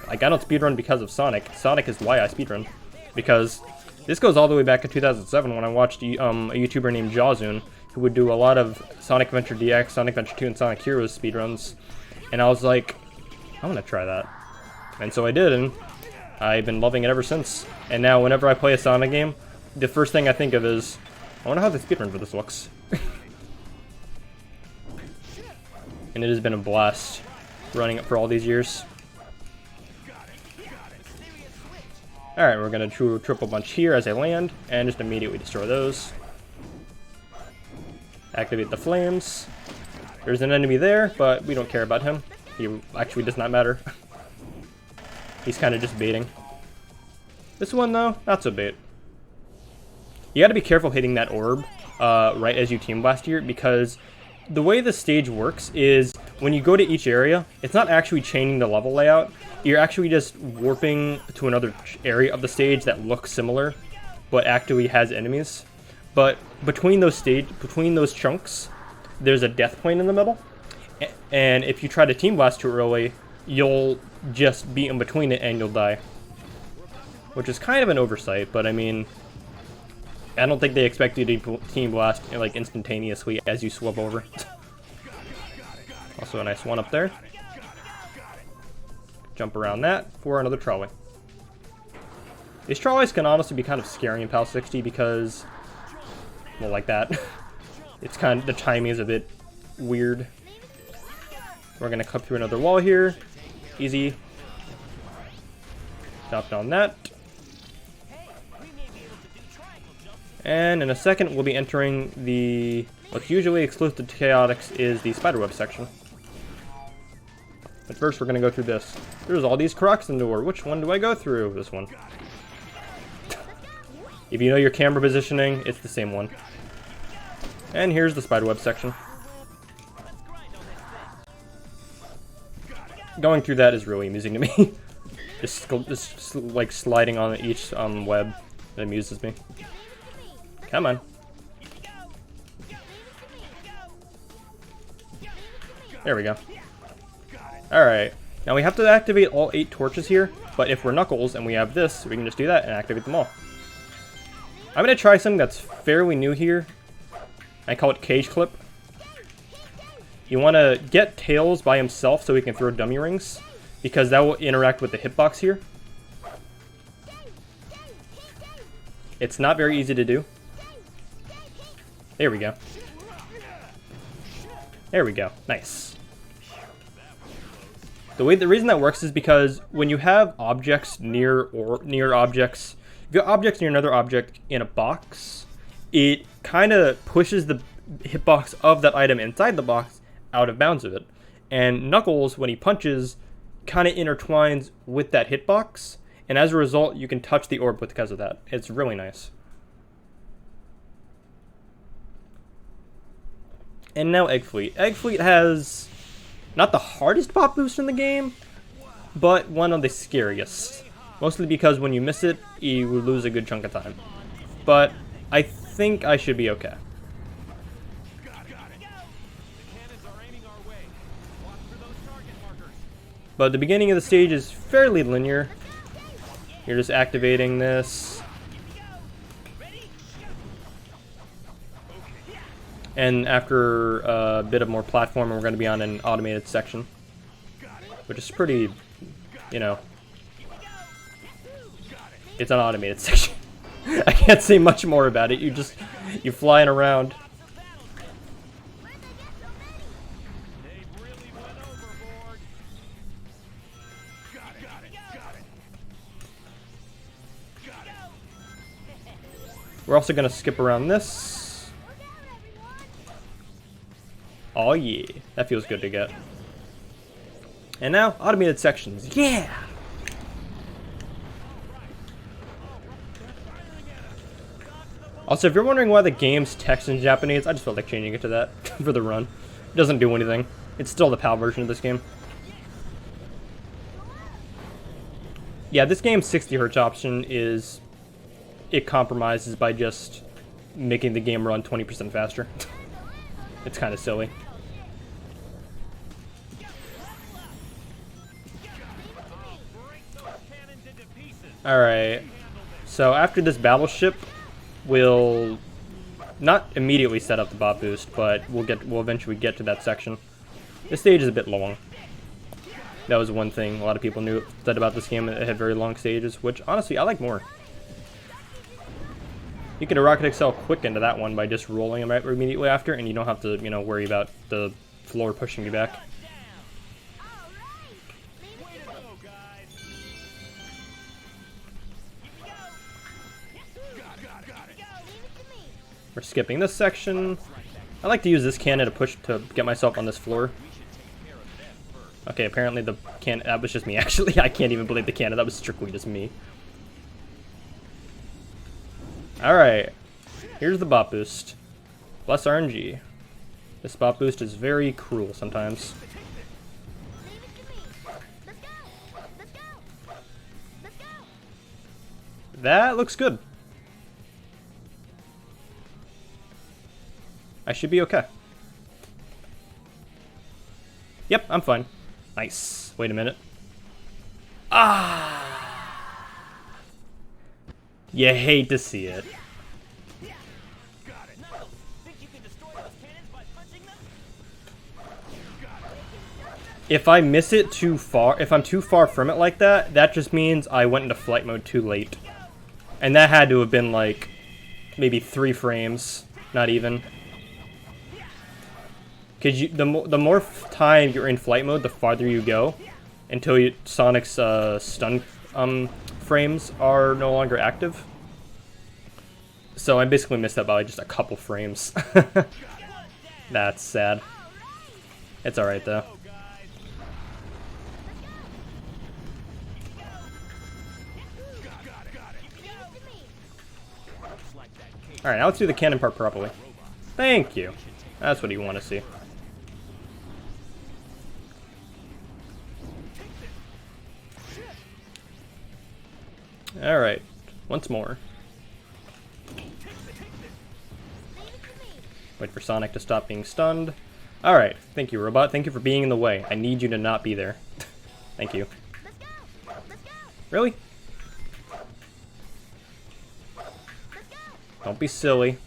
Speaker 1: Like, I don't speedrun because of Sonic. Sonic is why I speedrun. Because this goes all the way back to 2007 when I watched a YouTuber named Jawzoon, who would do a lot of Sonic Adventure DX, Sonic Adventure 2, and Sonic Heroes speedruns. And I was like, I'm gonna try that. And so I did, and I've been loving it ever since. And now whenever I play a Sonic game, the first thing I think of is, I wonder how the speedrun for this looks. And it has been a blast running it for all these years. Alright, we're gonna do a triple punch here as I land, and just immediately destroy those. Activate the flames. There's an enemy there, but we don't care about him. He actually does not matter. He's kind of just baiting. This one, though, not so bait. You gotta be careful hitting that orb right as you team blast here, because the way the stage works is when you go to each area, it's not actually changing the level layout. You're actually just warping to another area of the stage that looks similar, but actually has enemies. But between those chunks, there's a death point in the middle, and if you try to team blast too early, you'll just be in between it and you'll die. Which is kind of an oversight, but I mean, I don't think they expect you to team blast like instantaneously as you swap over. Also a nice one up there. Jump around that for another trolley. These trolleys can honestly be kind of scary in PAL 60 because, well, like that. It's kind of, the timing is a bit weird. We're gonna clip through another wall here. Easy. Drop down that. And in a second, we'll be entering what's usually exclusive to Chaotix is the spiderweb section. But first, we're gonna go through this. There's all these crocs in the door. Which one do I go through? This one. If you know your camera positioning, it's the same one. And here's the spiderweb section. Going through that is really amusing to me. just like sliding on each web. It amuses me. Come on. There we go. Alright. Now we have to activate all 8 torches here, but if we're Knuckles and we have this, we can just do that and activate them all. I'm going to try something that's fairly new here. I call it Cage Clip. You want to get Tails by himself so he can throw dummy rings, because that will interact with the hitbox here. It's not very easy to do. There we go. There we go. Nice. The reason that works is because when you have objects near objects, if you have objects near another object in a box, it kind of pushes the hitbox of that item inside the box out of bounds of it. And Knuckles, when he punches, kind of intertwines with that hitbox, and as a result, you can touch the orb because of that. It's really nice. And now Egg Fleet. Egg Fleet has not the hardest pop boost in the game, but one of the scariest. Mostly because when you miss it, you lose a good chunk of time. But I think I should be okay. But the beginning of the stage is fairly linear. You're just activating this. And after a bit of more platforming, we're going to be on an automated section. Which is pretty, you know... It's an automated section. I can't say much more about it. You're flying around. We're also going to skip around this. Oh yeah, that feels good to get. And now, automated sections. Yeah! Also, if you're wondering why the game's text in Japanese, I just felt like changing it to that for the run. It doesn't do anything. It's still the PAL version of this game. Yeah, this game's 60Hz option is... It compromises by just making the game run 20% faster. It's kind of silly. Alright, so after this battleship, we'll not immediately set up the bot boost, but we'll eventually get to that section. This stage is a bit long. That was one thing a lot of people said about this game. It had very long stages, which honestly I like more. You can rocket excel quick into that one by just rolling them right immediately after, and you don't have to, you know, worry about the floor pushing you back. We're skipping this section. I like to use this cannon to push to get myself on this floor. Okay, apparently the cannon, that was just me actually. I can't even believe the cannon, that was strictly just me. Alright, here's the bot boost. Plus RNG. This bot boost is very cruel sometimes. That looks good. I should be okay. Yep, I'm fine. Nice. Wait a minute. Ah! You hate to see it. If I miss it too far, if I'm too far from it like that, that just means I went into flight mode too late. And that had to have been like maybe 3 frames, not even. Because the more time you're in flight mode, the farther you go, until Sonic's stun frames are no longer active. So I basically missed that by just a couple frames. That's sad. It's alright though. Alright, now let's do the cannon part properly. Thank you. That's what you want to see. Alright, once more. Wait for Sonic to stop being stunned. Alright, thank you, robot. Thank you for being in the way. I need you to not be there. Thank you. Really? Don't be silly.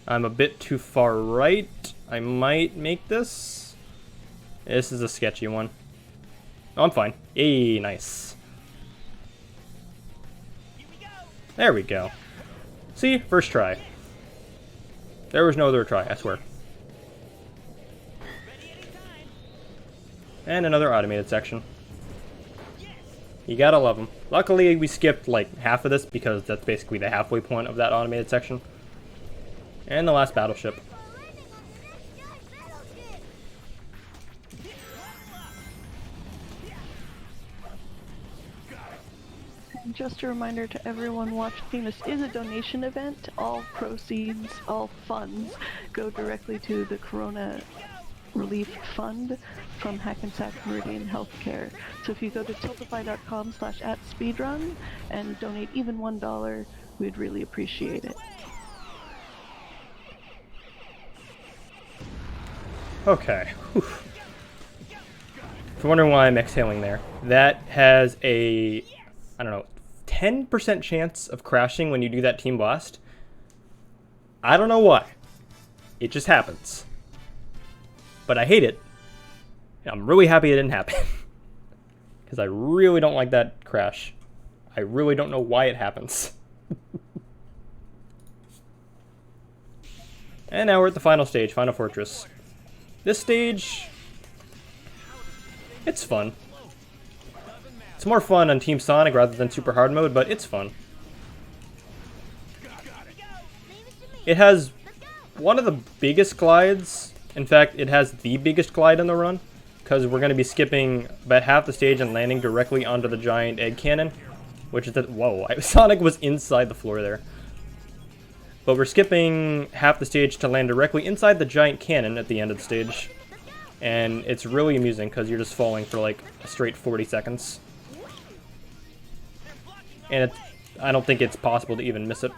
Speaker 1: I'm a bit too far right. I might make this. This is a sketchy one. Oh, I'm fine. Yay, nice. There we go. See? First try. There was no other try, I swear. And another automated section. You gotta love them. Luckily, we skipped like half of this because that's basically the halfway point of that automated section. And the last battleship.
Speaker 2: And just a reminder to everyone watching, this is a donation event. All proceeds, all funds go directly to the Corona Relief Fund from Hackensack Meridian Healthcare. So if you go to tiltify.com/@speedrun and donate even $1, we'd really appreciate it.
Speaker 1: Okay. Whew. If you're wondering why I'm exhaling there, that has a, I don't know, 10% chance of crashing when you do that team blast. I don't know why. It just happens. But I hate it. I'm really happy it didn't happen. Because I really don't like that crash. I really don't know why it happens. And now we're at the final stage, Final Fortress. This stage, it's fun. It's more fun on Team Sonic rather than Super Hard Mode, but it's fun. It has one of the biggest glides. In fact, it has the biggest glide in the run, because we're going to be skipping about half the stage and landing directly onto the giant egg cannon, which is the, whoa, Sonic was inside the floor there. But we're skipping half the stage to land directly inside the giant cannon at the end of the stage. And it's really amusing because you're just falling for like a straight 40 seconds. And I don't think it's possible to even miss it.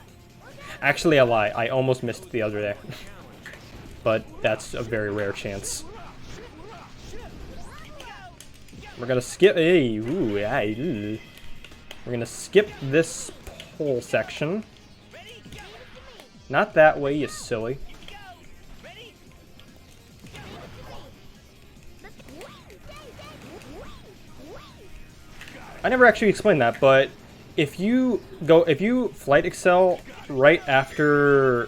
Speaker 1: Actually, I lie. I almost missed it the other day. But that's a very rare chance. We're gonna skip. Hey, ooh, we're gonna skip this whole section. Not that way, you silly. I never actually explained that, but if you flight excel right after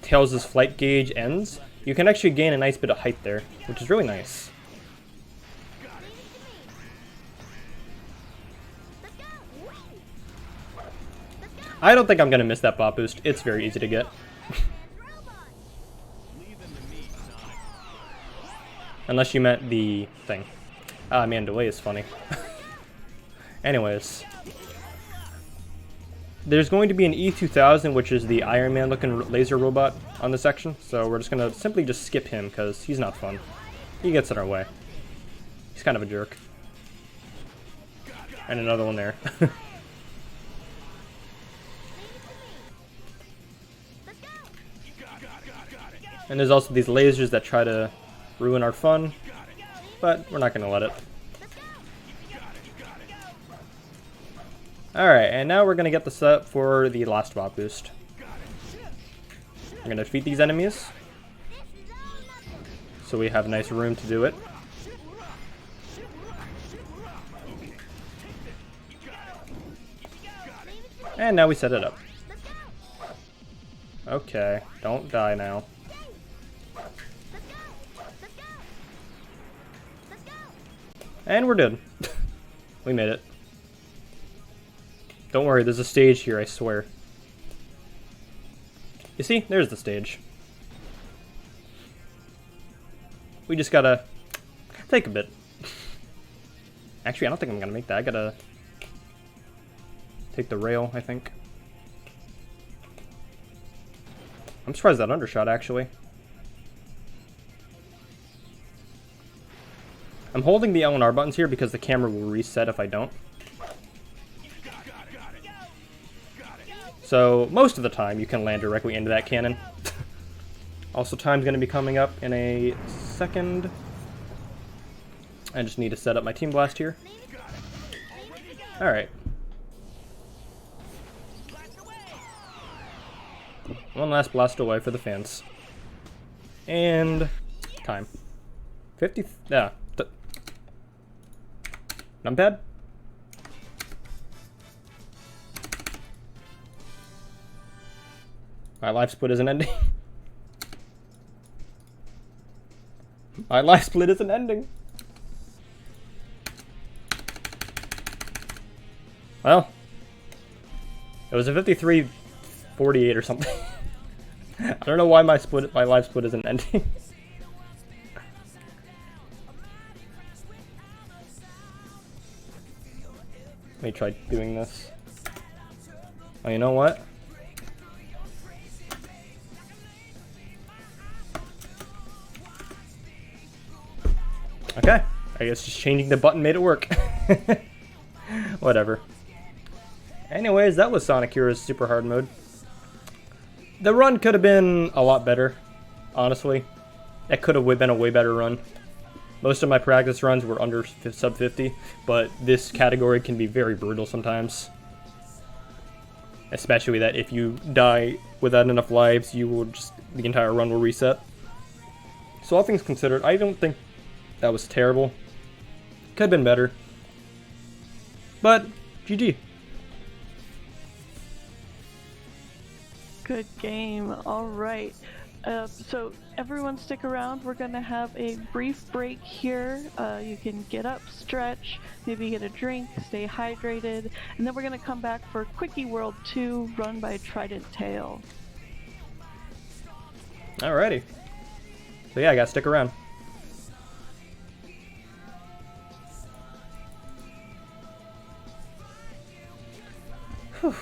Speaker 1: Tails' flight gauge ends, you can actually gain a nice bit of height there, which is really nice. I don't think I'm gonna miss that bot boost. It's very easy to get. Unless you meant the thing. Ah, man, delay is funny. Anyways. There's going to be an E2000, which is the Iron Man looking laser robot on the section. So we're just gonna simply just skip him because he's not fun. He gets in our way. He's kind of a jerk. And another one there. And there's also these lasers that try to ruin our fun, but we're not going to let it. Alright, and now we're going to get the set up for the last bot boost. We're going to defeat these enemies, so we have nice room to do it. And now we set it up. Okay, don't die now. And we're done. We made it. Don't worry, there's a stage here, I swear. You see? There's the stage. We just gotta take a bit. Actually, I don't think I'm gonna make that. I gotta take the rail, I think. I'm surprised that undershot, actually. I'm holding the L and R buttons here because the camera will reset if I don't. So, most of the time, you can land directly into that cannon. Also, time's going to be coming up in a second. I just need to set up my team blast here. Alright. One last blast away for the fans. And time. 50. Yeah. Numpad? My life split isn't ending. My life split isn't ending. Well, it was a 53-48 or something. I don't know why my life split isn't ending. Let me try doing this. Oh, you know what? Okay, I guess just changing the button made it work. Whatever. Anyways, that was Sonic Heroes Super Hard Mode. The run could have been a lot better, honestly. It could have been a way better run. Most of my practice runs were under sub 50, but this category can be very brutal sometimes. Especially that if you die without enough lives, the entire run will reset. So all things considered, I don't think that was terrible. Could have been better. But, GG.
Speaker 2: Good game. All right. So everyone stick around. We're going to have a brief break here. You can get up, stretch, maybe get a drink, stay hydrated, and then we're going to come back for Quickie World 2 run by Trident Tail.
Speaker 1: Alrighty. So yeah, I gotta stick around. Whew.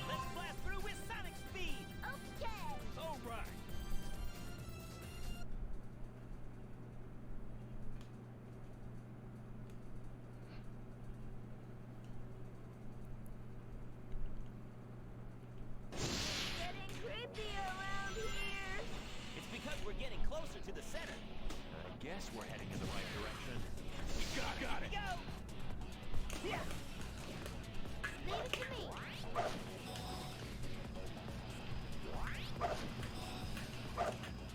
Speaker 3: Let's blast through with Sonic speed. Okay. All right.
Speaker 4: Getting creepy around here.
Speaker 3: It's because we're getting closer to the center. I guess we're heading in the right direction. Got it. Go. Yeah.
Speaker 4: Leave it to me.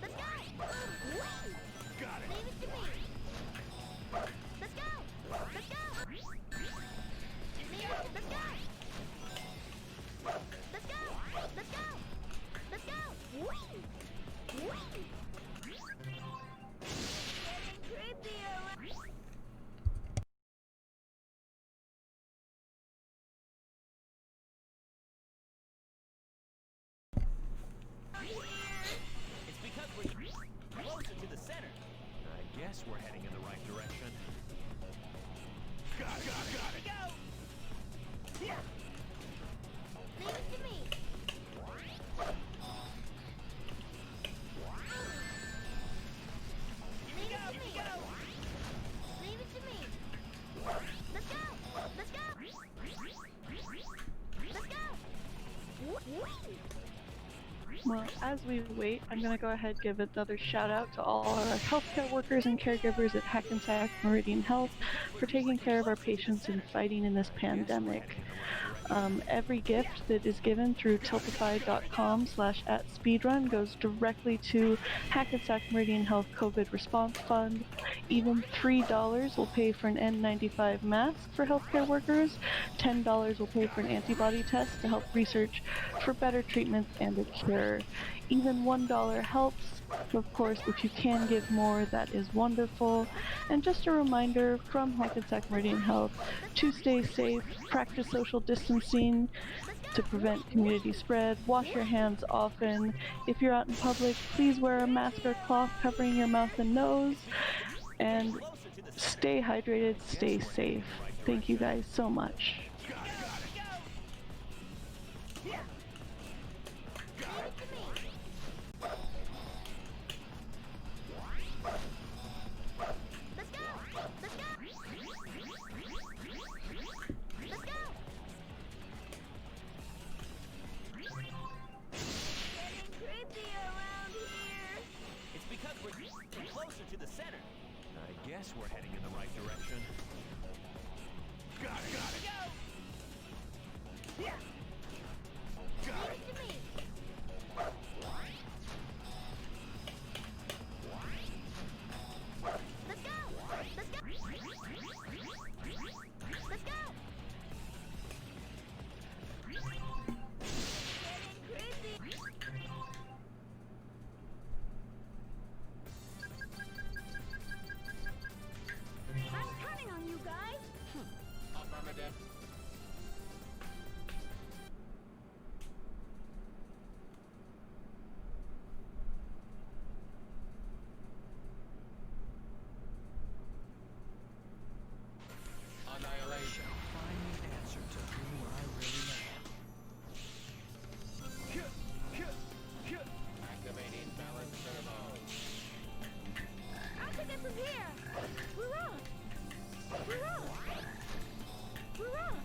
Speaker 4: Let's go.
Speaker 3: Got it.
Speaker 4: Leave it to me. Let's go. Let's go. Leave it. Let's go. Let's go. Let's go. Let's go. Whee! Whee! Getting creepy around.
Speaker 2: Well, as we wait, I'm going to go ahead and give another shout out to all our healthcare workers and caregivers at Hackensack Meridian Health for taking care of our patients and fighting in this pandemic. Every gift that is given through tiltify.com/@speedrun goes directly to Hackensack Meridian Health COVID Response Fund. Even $3 will pay for an N95 mask for healthcare workers. $10 will pay for an antibody test to help research for better treatments and a cure. Even $1 helps. Of course, if you can give more, that is wonderful. And just a reminder from Hackensack Meridian Health to stay safe, practice social distancing to prevent community spread, wash your hands often. If you're out in public, please wear a mask or cloth covering your mouth and nose. And stay hydrated, stay safe. Thank you guys so much.
Speaker 4: Let's go! Let's go! Let's go! Getting creepy around here.
Speaker 3: It's because we're closer to the center. I guess we're heading in the right direction. Got it! Go!
Speaker 4: Yeah.
Speaker 3: Got
Speaker 4: Leave it to me. Let's go! Let's go! Let's go! Getting creepy. I'm counting on you guys.
Speaker 3: Affirmative. Annihilation. Find the answer to who I really am. Activating balance servo.
Speaker 4: I'll take it from here. We're on. We're on. We're on.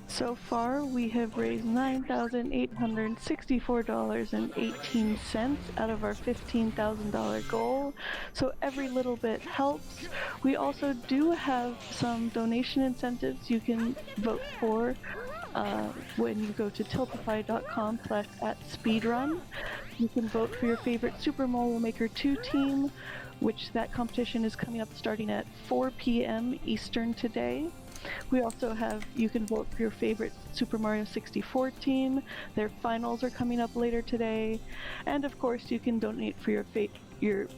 Speaker 2: So far, we have raised $9,864.18 out of our $15,000 goal, so every little bit helps. We also do have some donation incentives you can vote for when you go to tiltify.com/@speedrun. You can vote for your favorite Super Mario Maker 2 team, which that competition is coming up starting at 4 p.m. Eastern today. We also have, you can vote for your favorite Super Mario 64 team. Their finals are coming up later today. And of course, you can donate for your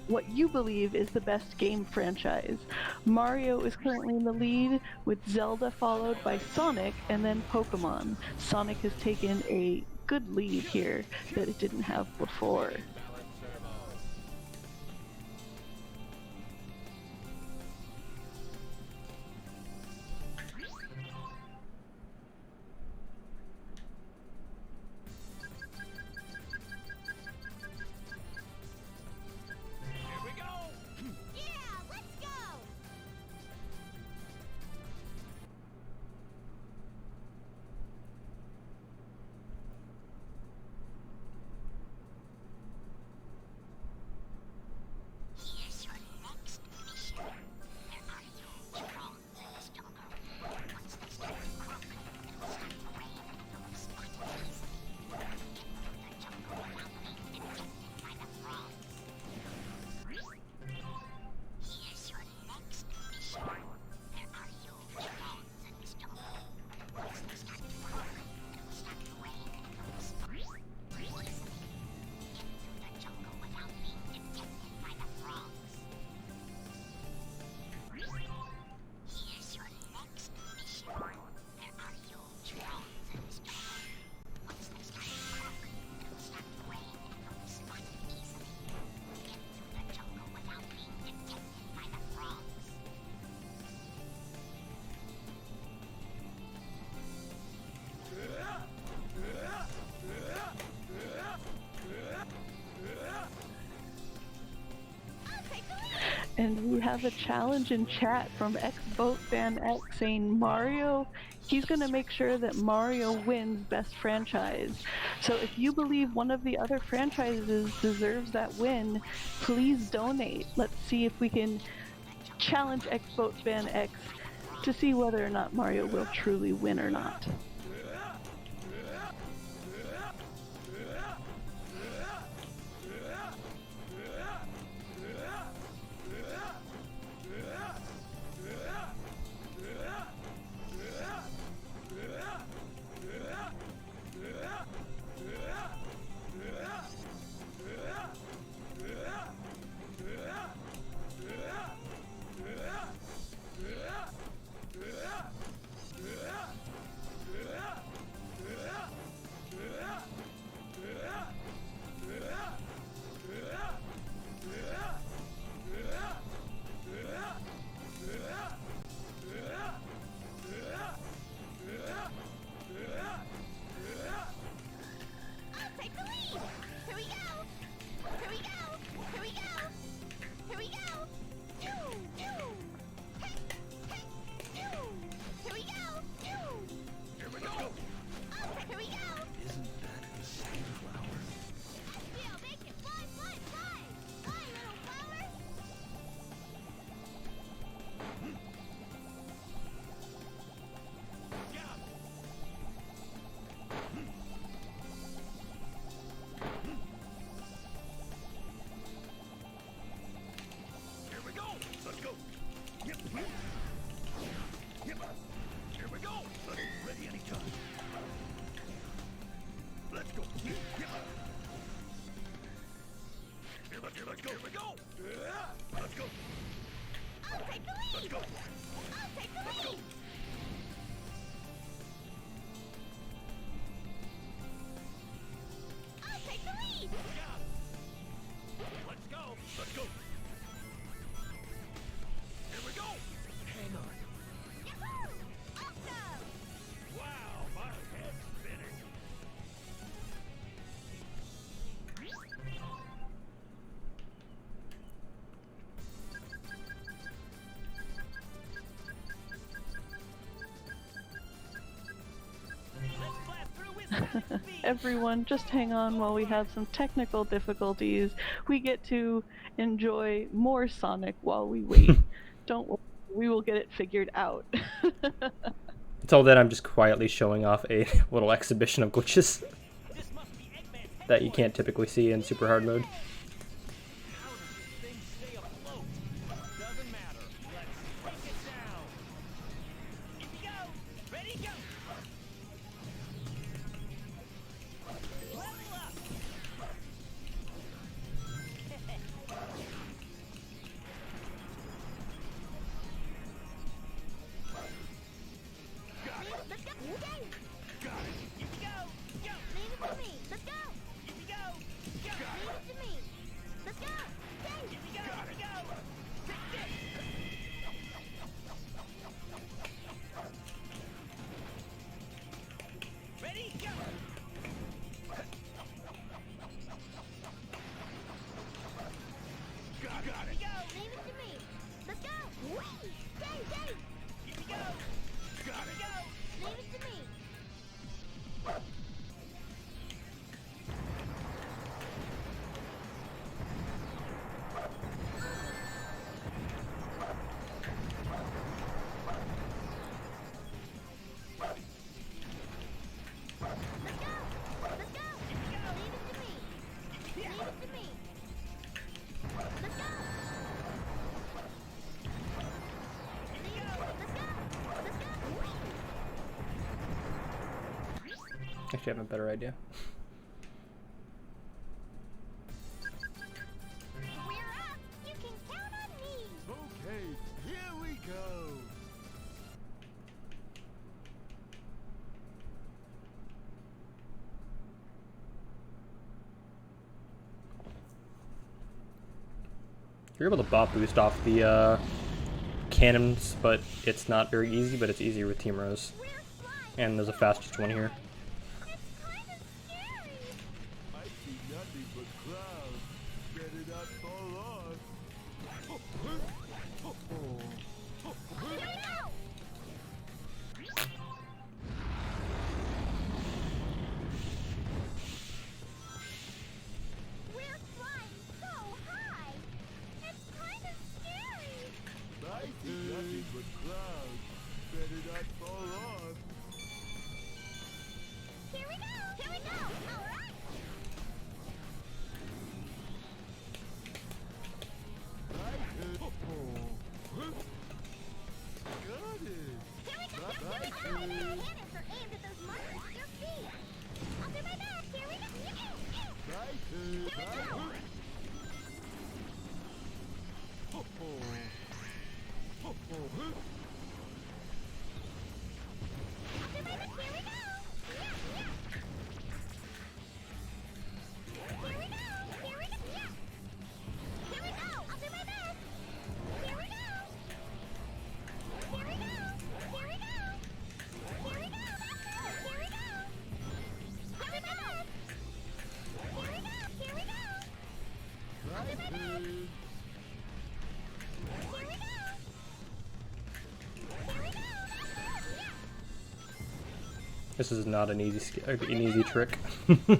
Speaker 2: what you believe is the best game franchise. Mario is currently in the lead, with Zelda followed by Sonic and then Pokemon. Sonic has taken a good lead here that it didn't have before.
Speaker 3: Balance servo. Here we go!
Speaker 4: Yeah, let's go!
Speaker 2: And we have a challenge in chat from XVoteFanX saying Mario, he's going to make sure that Mario wins Best Franchise. So if you believe one of the other franchises deserves that win, please donate. Let's see if we can challenge XVoteFanX to see whether or not Mario will truly win or not. Everyone, just hang on while we have some technical difficulties. We get to enjoy more Sonic while we wait. Don't worry, we will get it figured out.
Speaker 1: Until then, I'm just quietly showing off a little exhibition of glitches that you can't typically see in super hard mode. Actually, I have a better idea.
Speaker 4: We're up! You can count on me!
Speaker 3: Okay, here we go.
Speaker 1: You're able to bot boost off the cannons, but it's not very easy, but it's easier with Team Rose.
Speaker 4: We're flying!
Speaker 1: And there's a fastest one here.
Speaker 4: It's kind of scary!
Speaker 3: I see nothing but clouds. Better not fall off.
Speaker 4: are aimed at those monsters at your feet. I'll do my best. Here we go. I'll do my best. Here we go. Here we go. Here we go. Yeah. Here we go. I'll do my best. Here we go. Here we go. Here we go. Here we go. Here we go. Here we go. Here we go. Here we go. I'll do my best. Here we go. Here we go. Yeah.
Speaker 1: This is not an easy trick.
Speaker 4: Here we go.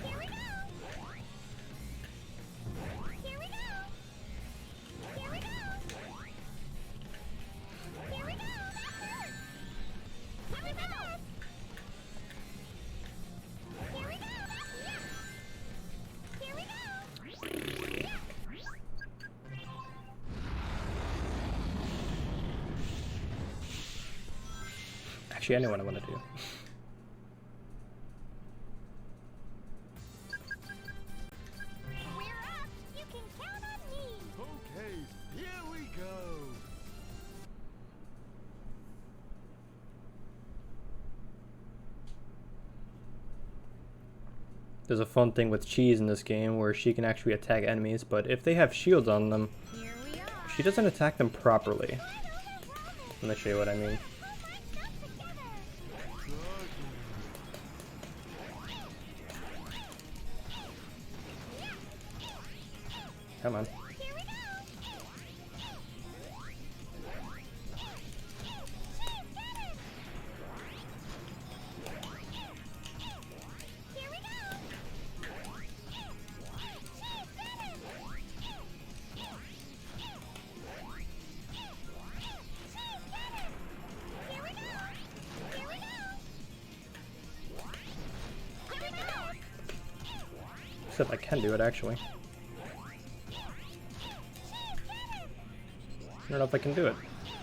Speaker 4: Here we go. Here we go. Here we go. Here we go. Here we go. Here we go. Yeah. Here we go. Yeah.
Speaker 1: Actually, I know what I want to do.
Speaker 4: We're up. You can count on me.
Speaker 3: Okay, here we go.
Speaker 1: There's a fun thing with Cheese in this game where she can actually attack enemies, but if they have shields on them,
Speaker 4: Here we are.
Speaker 1: she doesn't attack them properly. Let me show you what I mean. Come on.
Speaker 4: Here we go. Here we go. Here we go. Here we go. Here we go.
Speaker 1: Except I can do it actually. I don't know if I can do it.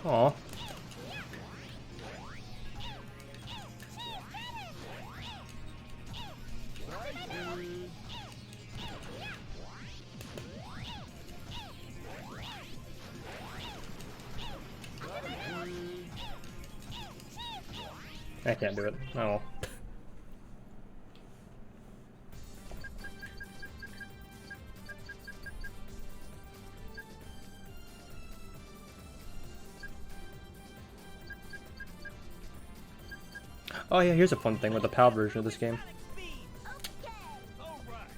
Speaker 1: Aw. I can't do it. Oh. Oh yeah, here's a fun thing with the PAL version of this game.
Speaker 4: Okay.
Speaker 3: All right.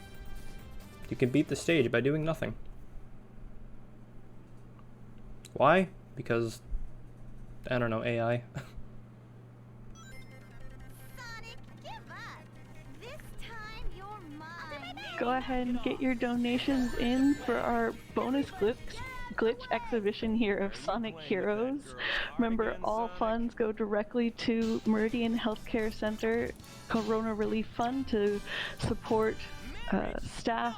Speaker 1: You can beat the stage by doing nothing. Why? Because, I don't know, AI.
Speaker 4: Sonic, give up. This time you're mine.
Speaker 2: Go ahead and get your donations in for our bonus glitch exhibition here of Sonic Heroes. Remember, all funds go directly to Meridian Healthcare Center Corona Relief Fund to support staff,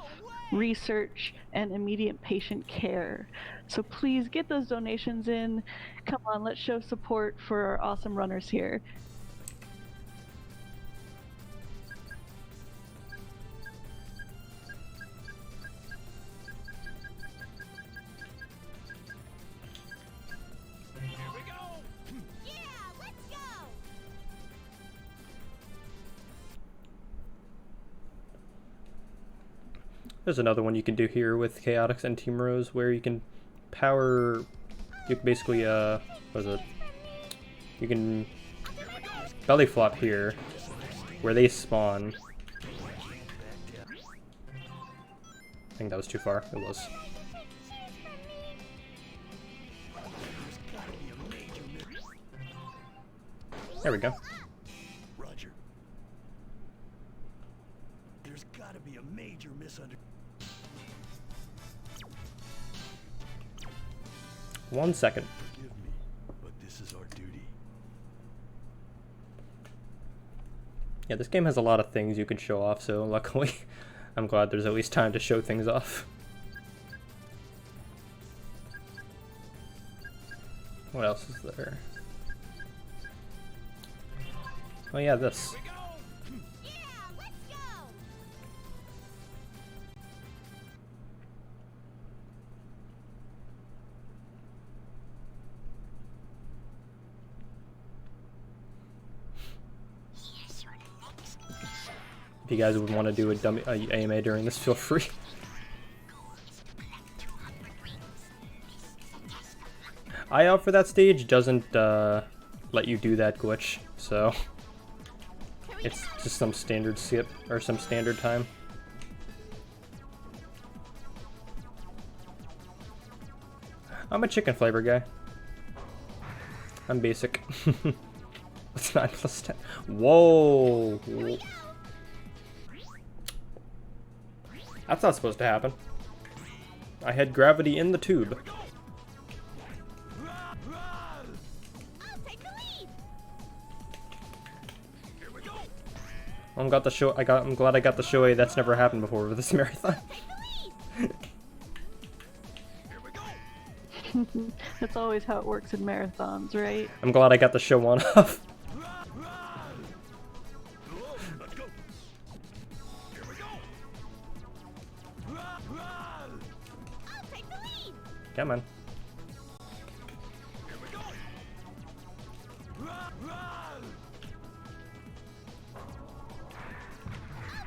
Speaker 2: research, and immediate patient care. So please get those donations in. Come on, let's show support for our awesome runners here.
Speaker 3: Here we go.
Speaker 4: Yeah, let's go.
Speaker 1: There's another one you can do here with Chaotix and Team Rose where you can power, you can basically, what is it? You can belly flop here where they spawn. I think that was too far. It was. There we go.
Speaker 3: Roger. There's gotta be a major misunderstanding.
Speaker 1: 1 second.
Speaker 3: Forgive me, but this is our duty.
Speaker 1: Yeah, this game has a lot of things you can show off, so luckily I'm glad there's at least time to show things off. What else is there? Oh yeah, this.
Speaker 4: Yeah, let's go.
Speaker 1: If you guys would want to do a AMA during this, feel free. IO for that stage doesn't let you do that glitch, so it's just some standard skip or some standard time. I'm a chicken flavor guy. I'm basic. It's 9 plus 10. Whoa! That's not supposed to happen. I had gravity in the tube.
Speaker 4: I'll take the lead.
Speaker 1: I'm glad I got the show. That's never happened before with this marathon.
Speaker 2: That's always how it works in marathons, right?
Speaker 1: I'm glad I got the show one off.
Speaker 4: I'll take the lead.
Speaker 1: Come on.
Speaker 4: I'll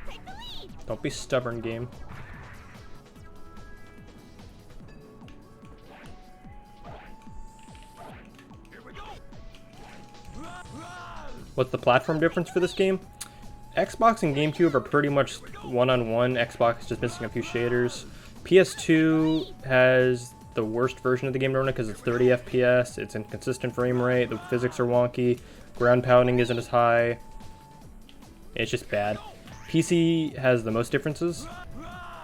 Speaker 4: take the lead.
Speaker 1: Don't be stubborn, game. What's the platform difference for this game? Xbox and GameCube are pretty much one-on-one. Xbox is just missing a few shaders. PS2 has the worst version of the game to run it because it's 30 FPS, it's inconsistent frame rate, the physics are wonky, ground pounding isn't as high. It's just bad. PC has the most differences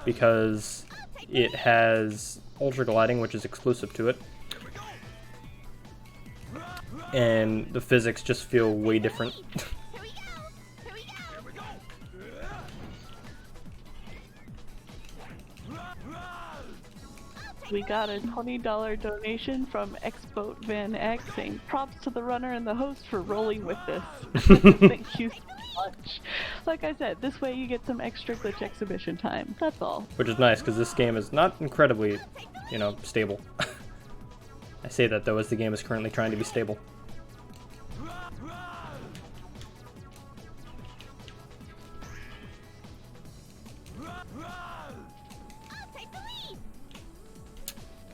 Speaker 1: because it has ultra gliding, which is exclusive to it. And the physics just feel way different.
Speaker 4: Here we go. Here we go.
Speaker 2: We got a $20 donation from Xboat Van X saying props to the runner and the host for rolling with this. Thank you so much. Like I said, this way you get some extra glitch exhibition time. That's all.
Speaker 1: Which is nice because this game is not incredibly, stable. I say that though as the game is currently trying to be stable.
Speaker 4: I'll take the lead.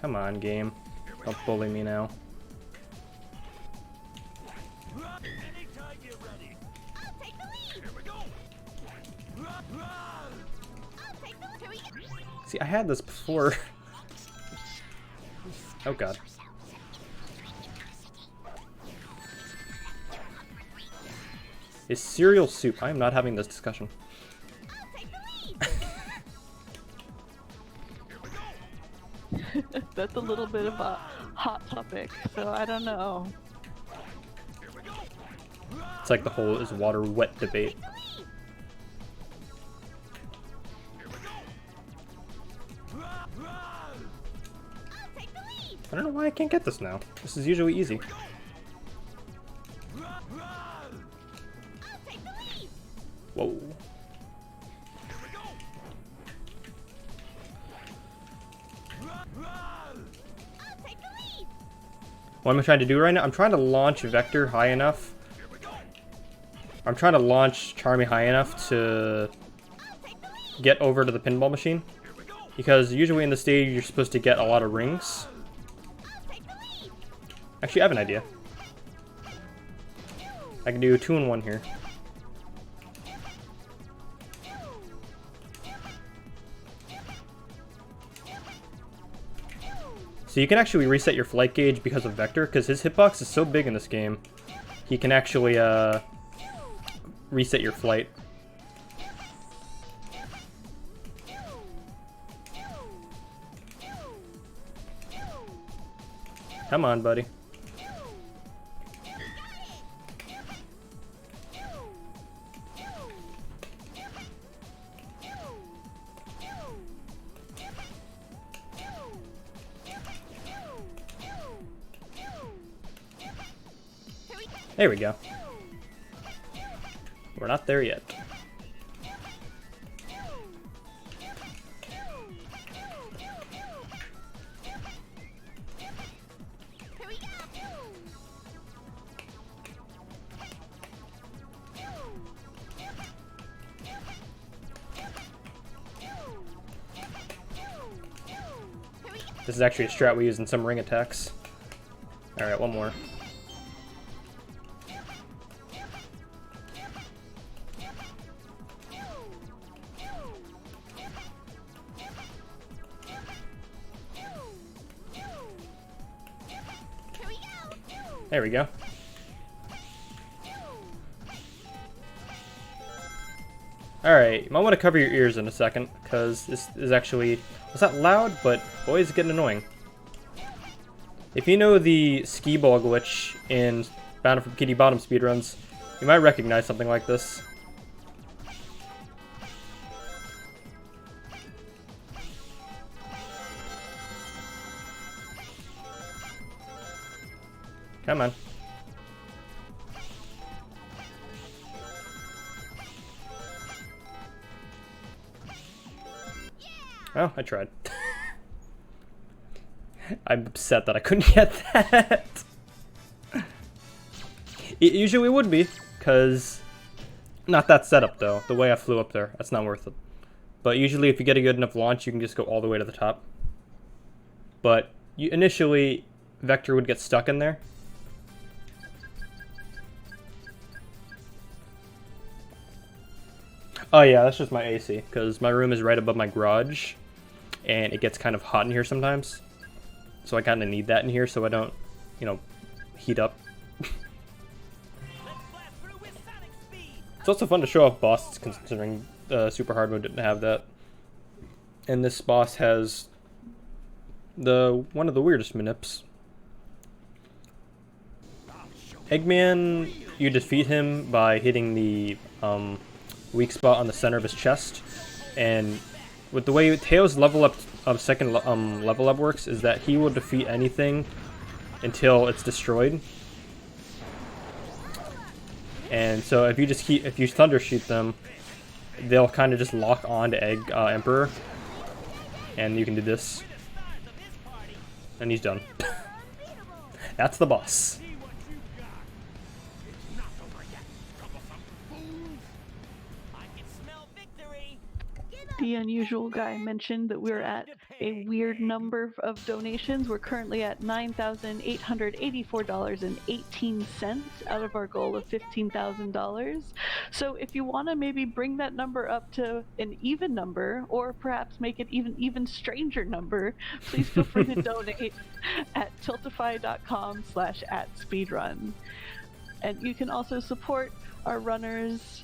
Speaker 1: Come on, game. Don't bully me now.
Speaker 3: Anytime you're ready.
Speaker 4: I'll take the lead.
Speaker 3: Here we go.
Speaker 4: I'll take the lead. Here we go.
Speaker 1: See, I had this before. Oh god. Is cereal soup? I am not having this discussion.
Speaker 4: I'll take the lead.
Speaker 2: That's a little bit of a hot topic, so I don't know.
Speaker 1: It's like the whole is water wet debate. I don't know why I can't get this now. This is usually easy. Whoa. What am I trying to do right now? I'm trying to launch Vector high enough. I'm trying to launch Charmy high enough to get over to the pinball machine. Because usually in the stage you're supposed to get a lot of rings. Actually, I have an idea. I can do a 2-in-1 here. So you can actually reset your flight gauge because of Vector, because his hitbox is so big in this game. He can actually reset your flight. Come on, buddy. There we go. We're not there yet.
Speaker 4: Here we go.
Speaker 1: This is actually a strat we use in some ring attacks. Alright, one more. There we go. Alright, you might want to cover your ears in a second, because this is actually... It's not loud, but boy, is it getting annoying. If you know the ski ball glitch in Bound for Bikini Bottom speedruns, you might recognize something like this. Come on. Oh, I tried. I'm upset that I couldn't get that. It usually would be, because... Not that setup, though. The way I flew up there. That's not worth it. But usually if you get a good enough launch, you can just go all the way to the top. But initially, Vector would get stuck in there. Oh yeah, that's just my AC, because my room is right above my garage, and it gets kind of hot in here sometimes. So I kind of need that in here so I don't, you know, heat up. It's also fun to show off bosses, considering Super Hard Mode didn't have that. And this boss has one of the weirdest manips. Eggman, you defeat him by hitting the weak spot on the center of his chest, and with the way Tails level up second level up works is that he will defeat anything until it's destroyed. And so if you thunder shoot them, they'll kind of just lock on to Emperor, and you can do this, and he's done. That's the boss.
Speaker 2: The unusual guy mentioned that we're at a weird number of donations. We're currently at $9,884.18 out of our goal of $15,000. So if you want to maybe bring that number up to an even number, or perhaps make it even stranger number, please feel free to donate at tiltify.com/@speedrun. And you can also support our runners.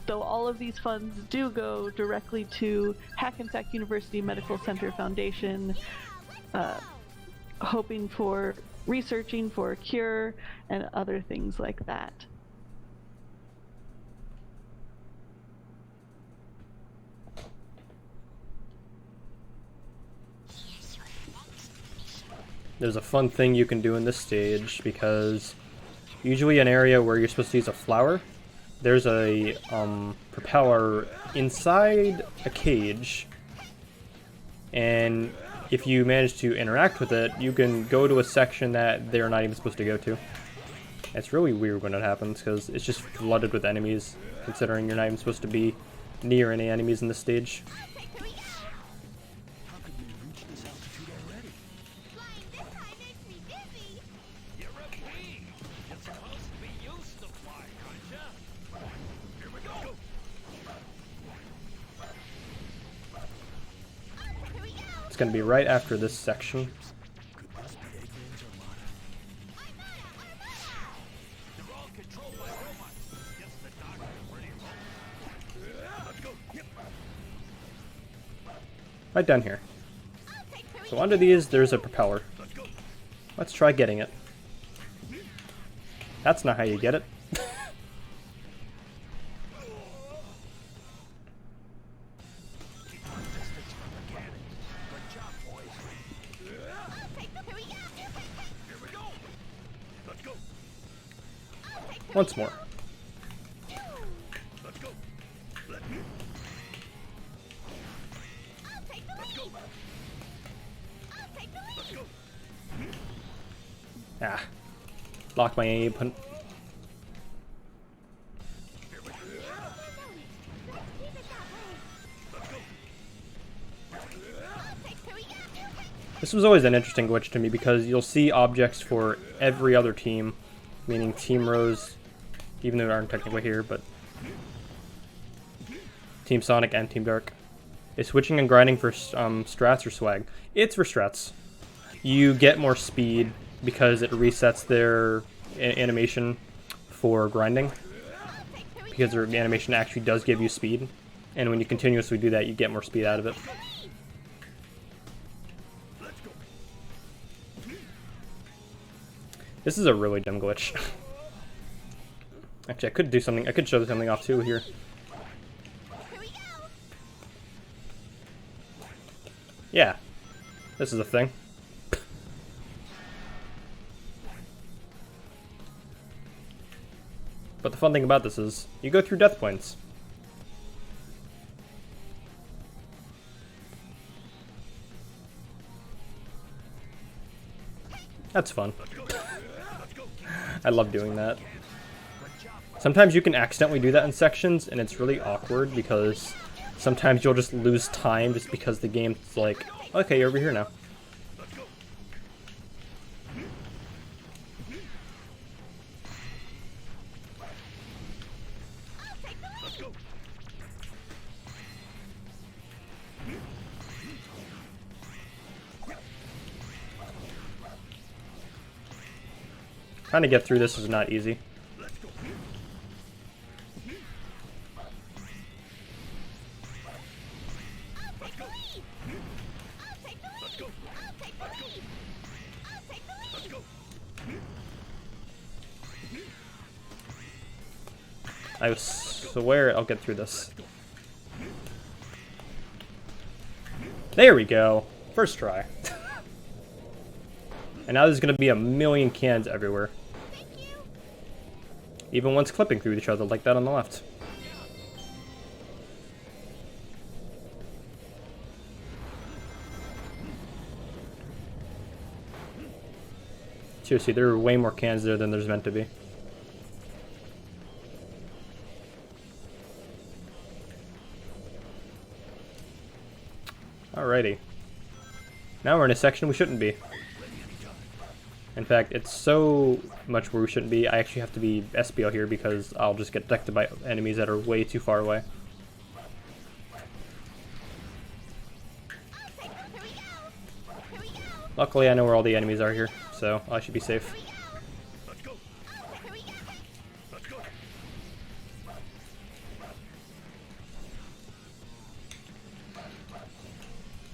Speaker 2: Though all of these funds do go directly to Hackensack University Medical Center Foundation, hoping for researching for a cure and other things like that.
Speaker 1: There's a fun thing you can do in this stage, because usually an area where you're supposed to use a flower, there's a propeller inside a cage, and if you manage to interact with it, you can go to a section that they're not even supposed to go to. It's really weird when it happens, because it's just flooded with enemies, considering you're not even supposed to be near any enemies in this stage. It's going to be right after this section. Right down here. So under these, there's a propeller. Let's try getting it. That's not how you get it. Once more. Ah. Lock my aim. This was always an interesting glitch to me because you'll see objects for every other team, meaning Team Rose, even though they aren't technically here, but Team Sonic and Team Dark. Is switching and grinding for strats or swag? It's for strats. You get more speed because it resets their animation for grinding, because their animation actually does give you speed, and when you continuously do that, you get more speed out of it. This is a really dumb glitch. Actually, I could do something. I could show something off too here. Yeah, this is a thing. But the fun thing about this is you go through death points. That's fun. I love doing that. Sometimes you can accidentally do that in sections, and it's really awkward because sometimes you'll just lose time just because the game's like, okay, you're over here now. Trying to get through this is not easy. I swear I'll get through this. There we go. First try. And now there's going to be a million cans everywhere. Even ones clipping through each other like that on the left. Seriously, there are way more cans there than there's meant to be. Alrighty. Now we're in a section we shouldn't be. In fact, it's so much where we shouldn't be, I actually have to be SBL here because I'll just get detected by enemies that are way too far away. Luckily, I know where all the enemies are here, so I should be safe.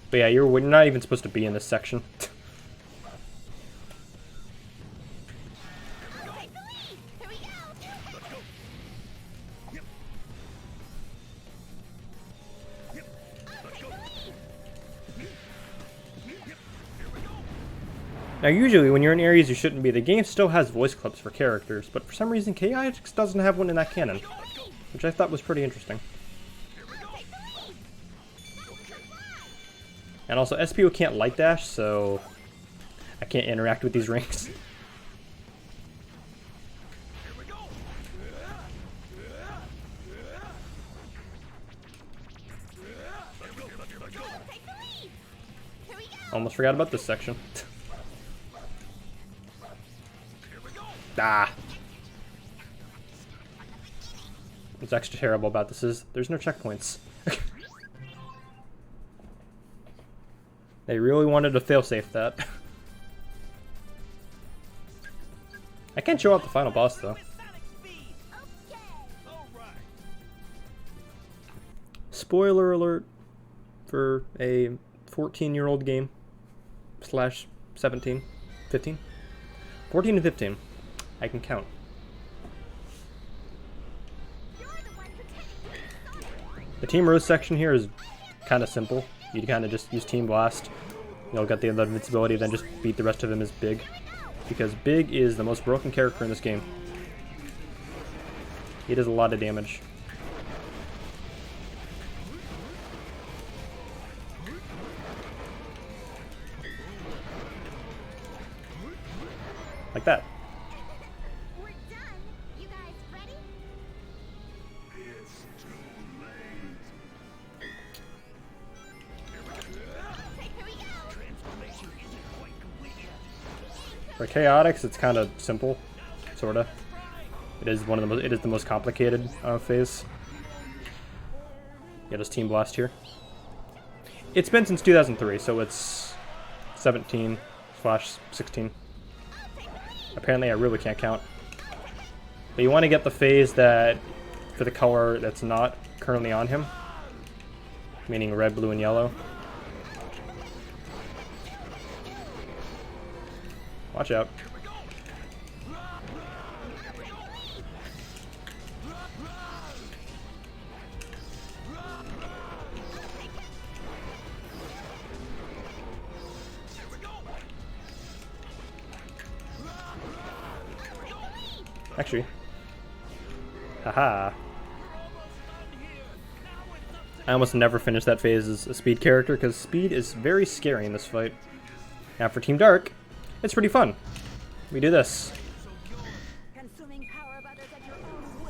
Speaker 1: But yeah, we're not even supposed to be in this section. Now usually when you're in areas you shouldn't be, the game still has voice clips for characters, but for some reason KIX doesn't have one in that canon, which I thought was pretty interesting. And also SPO can't light dash, so I can't interact with these rings. Almost forgot about this section. Ah. What's extra terrible about this is there's no checkpoints. They really wanted to failsafe that. I can't show off the final boss though. Spoiler alert for a 14-year-old game slash 17, 15, 14 and 15. I can count. The Team Rose section here is kind of simple. You kind of just use Team Blast. You'll get the invincibility, then just beat the rest of them as Big. Because Big is the most broken character in this game. He does a lot of damage. Like that.
Speaker 4: We're done. You guys ready? Okay, here we go.
Speaker 3: Transformation isn't quite complete yet.
Speaker 1: For Chaotix, it's kind of simple, sorta. It is the most complicated phase. Yeah, just Team Blast here. It's been since 2003, so it's 17/16. Apparently, I really can't count. But you want to get the phase that for the color that's not currently on him, meaning red, blue, and yellow. Watch out. Actually, haha. I almost never finish that phase as a speed character because speed is very scary in this fight. Now for Team Dark, it's pretty fun. We do this.
Speaker 4: Consuming power of others at your own will.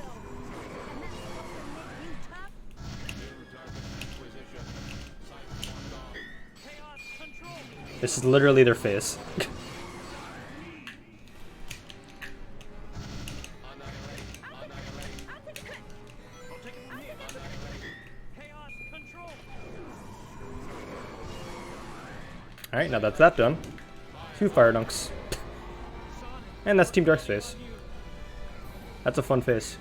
Speaker 4: And that's supposed to make you tough?
Speaker 1: This is literally their phase. Alright, now that's that done. 2 fire dunks. And that's Team Dark's phase. That's a fun phase.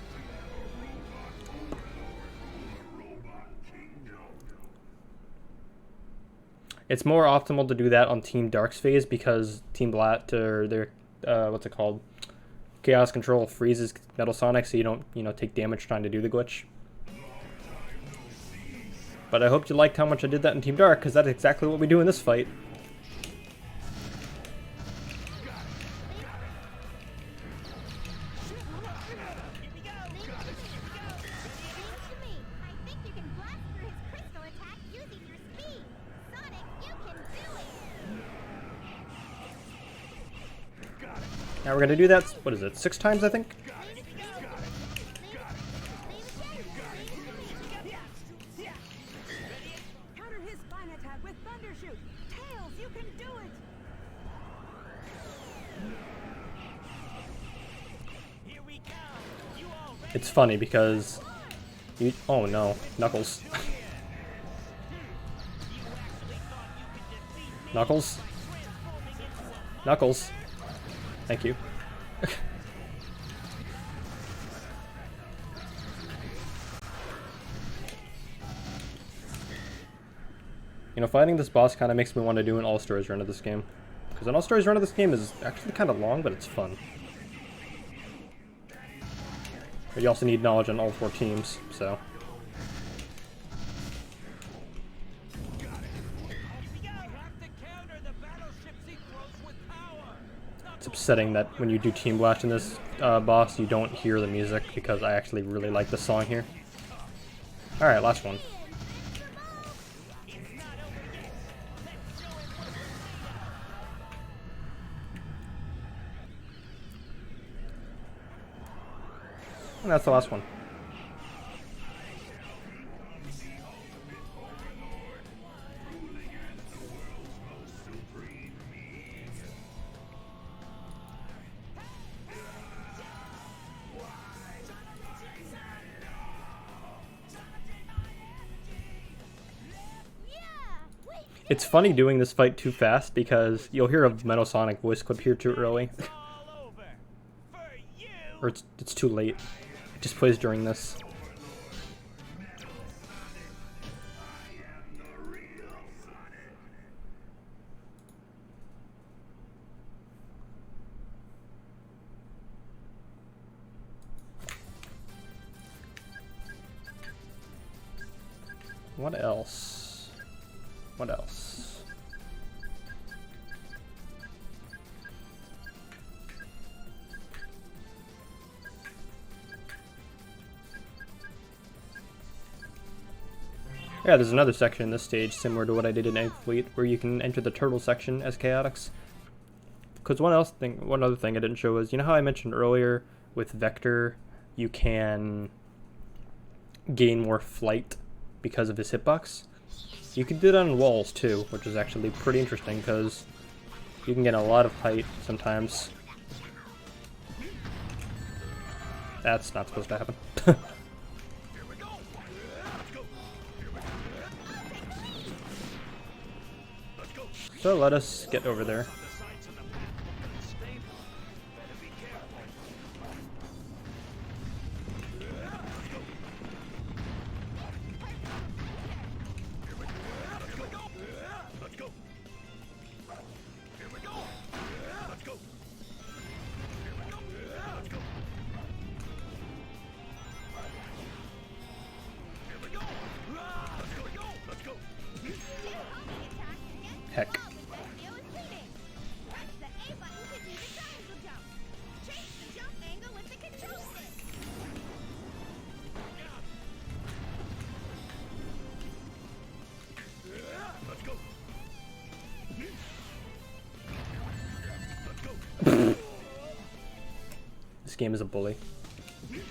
Speaker 1: It's more optimal to do that on Team Dark's phase because Team Blat or their what's it called? Chaos Control freezes Metal Sonic so you don't, take damage trying to do the glitch. But I hope you liked how much I did that in Team Dark because that's exactly what we do in this fight. Now we're gonna do that, what is it, 6 times I think?
Speaker 4: Counter his spine attack with Thundershoot. Tails, you can do it.
Speaker 3: Here we go. You all ready?
Speaker 1: It's funny because oh no, Knuckles. Knuckles? Knuckles. Thank you. Fighting this boss kind of makes me want to do an All-Stars run of this game. Because an All-Stars run of this game is actually kind of long, but it's fun. But you also need knowledge on all 4 teams, so... It's upsetting that when you do Team Blast in this boss, you don't hear the music, because I actually really like the song here. Alright, last one. And that's the last one. It's funny doing this fight too fast because you'll hear a Metal Sonic voice clip here too early. Or it's too late. It just plays during this. What else? What else? Yeah, there's another section in this stage similar to what I did in Egg Fleet, where you can enter the turtle section as Chaotix. because one other thing I didn't show was, you know how I mentioned earlier with Vector, you can gain more flight because of his hitbox? You can do that on walls too, which is actually pretty interesting because you can get a lot of height sometimes. That's not supposed to happen. So let us get over there. Heck. This game is a bully.
Speaker 3: There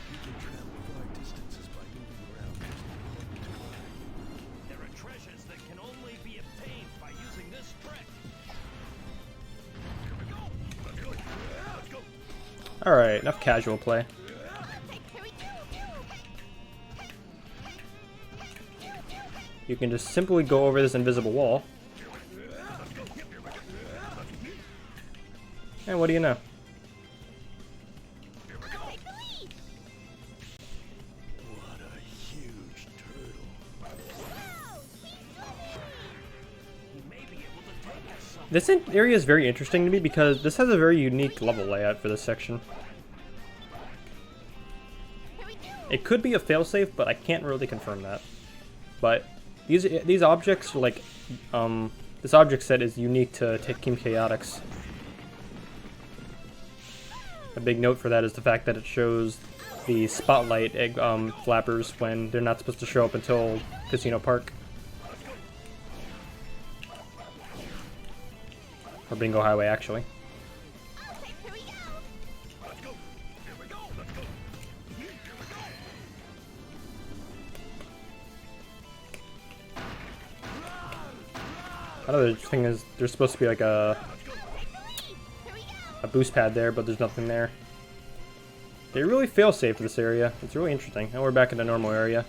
Speaker 3: are treasures that can only be obtained by using this trick. Here we go. Let's go. Let's go.
Speaker 1: Alright, enough casual play. You can just simply go over this invisible wall. And what do you know?
Speaker 3: What a huge turtle. He may be able to take us some.
Speaker 1: This area is very interesting to me because this has a very unique level layout for this section. It could be a failsafe, but I can't really confirm that. But these objects, like, this object set is unique to Team Chaotix. A big note for that is the fact that it shows the spotlight flappers when they're not supposed to show up until Casino Park. Or Bingo Highway, actually. Another thing is there's supposed to be like a boost pad there, but there's nothing there. They really fail safe this area. It's really interesting. Now we're back in the normal area.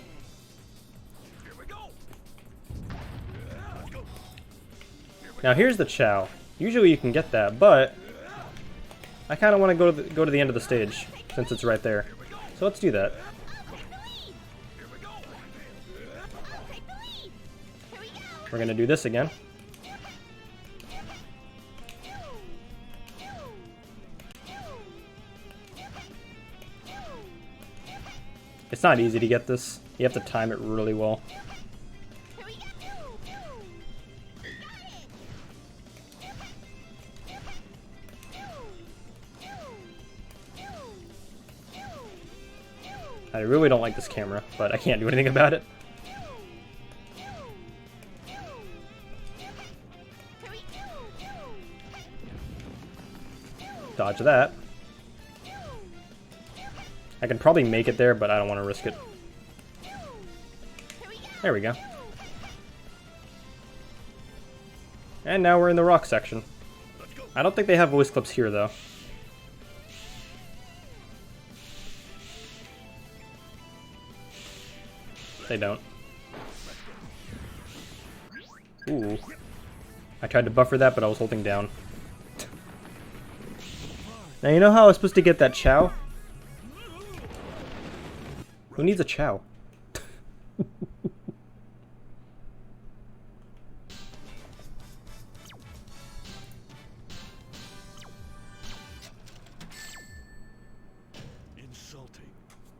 Speaker 1: Now here's the Chow. Usually you can get that, but I kind of want to go to the end of the stage since it's right there. So let's do that. We're gonna do this again. It's not easy to get this. You have to time it really well. I really don't like this camera, but I can't do anything about it. Dodge that. I can probably make it there, but I don't want to risk it. There we go. And now we're in the rock section. I don't think they have voice clips here, though. They don't. Ooh. I tried to buffer that, but I was holding down. Now, you know how I was supposed to get that Chow? Who needs a Chow?
Speaker 3: Insulting.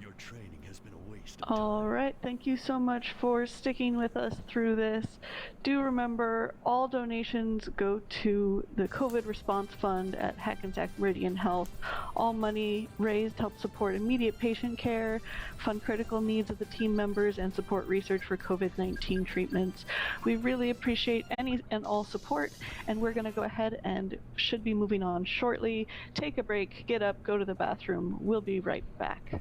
Speaker 3: Your training has been a waste of
Speaker 2: All right, thank you so much for sticking with us through this. Do remember, all donations go to the COVID Response Fund at Hackensack Meridian Health. All money raised helps support immediate patient care, fund critical needs of the team members, and support research for COVID-19 treatments. We really appreciate any and all support, and we're going to go ahead and should be moving on shortly. Take a break, get up, go to the bathroom. We'll be right back.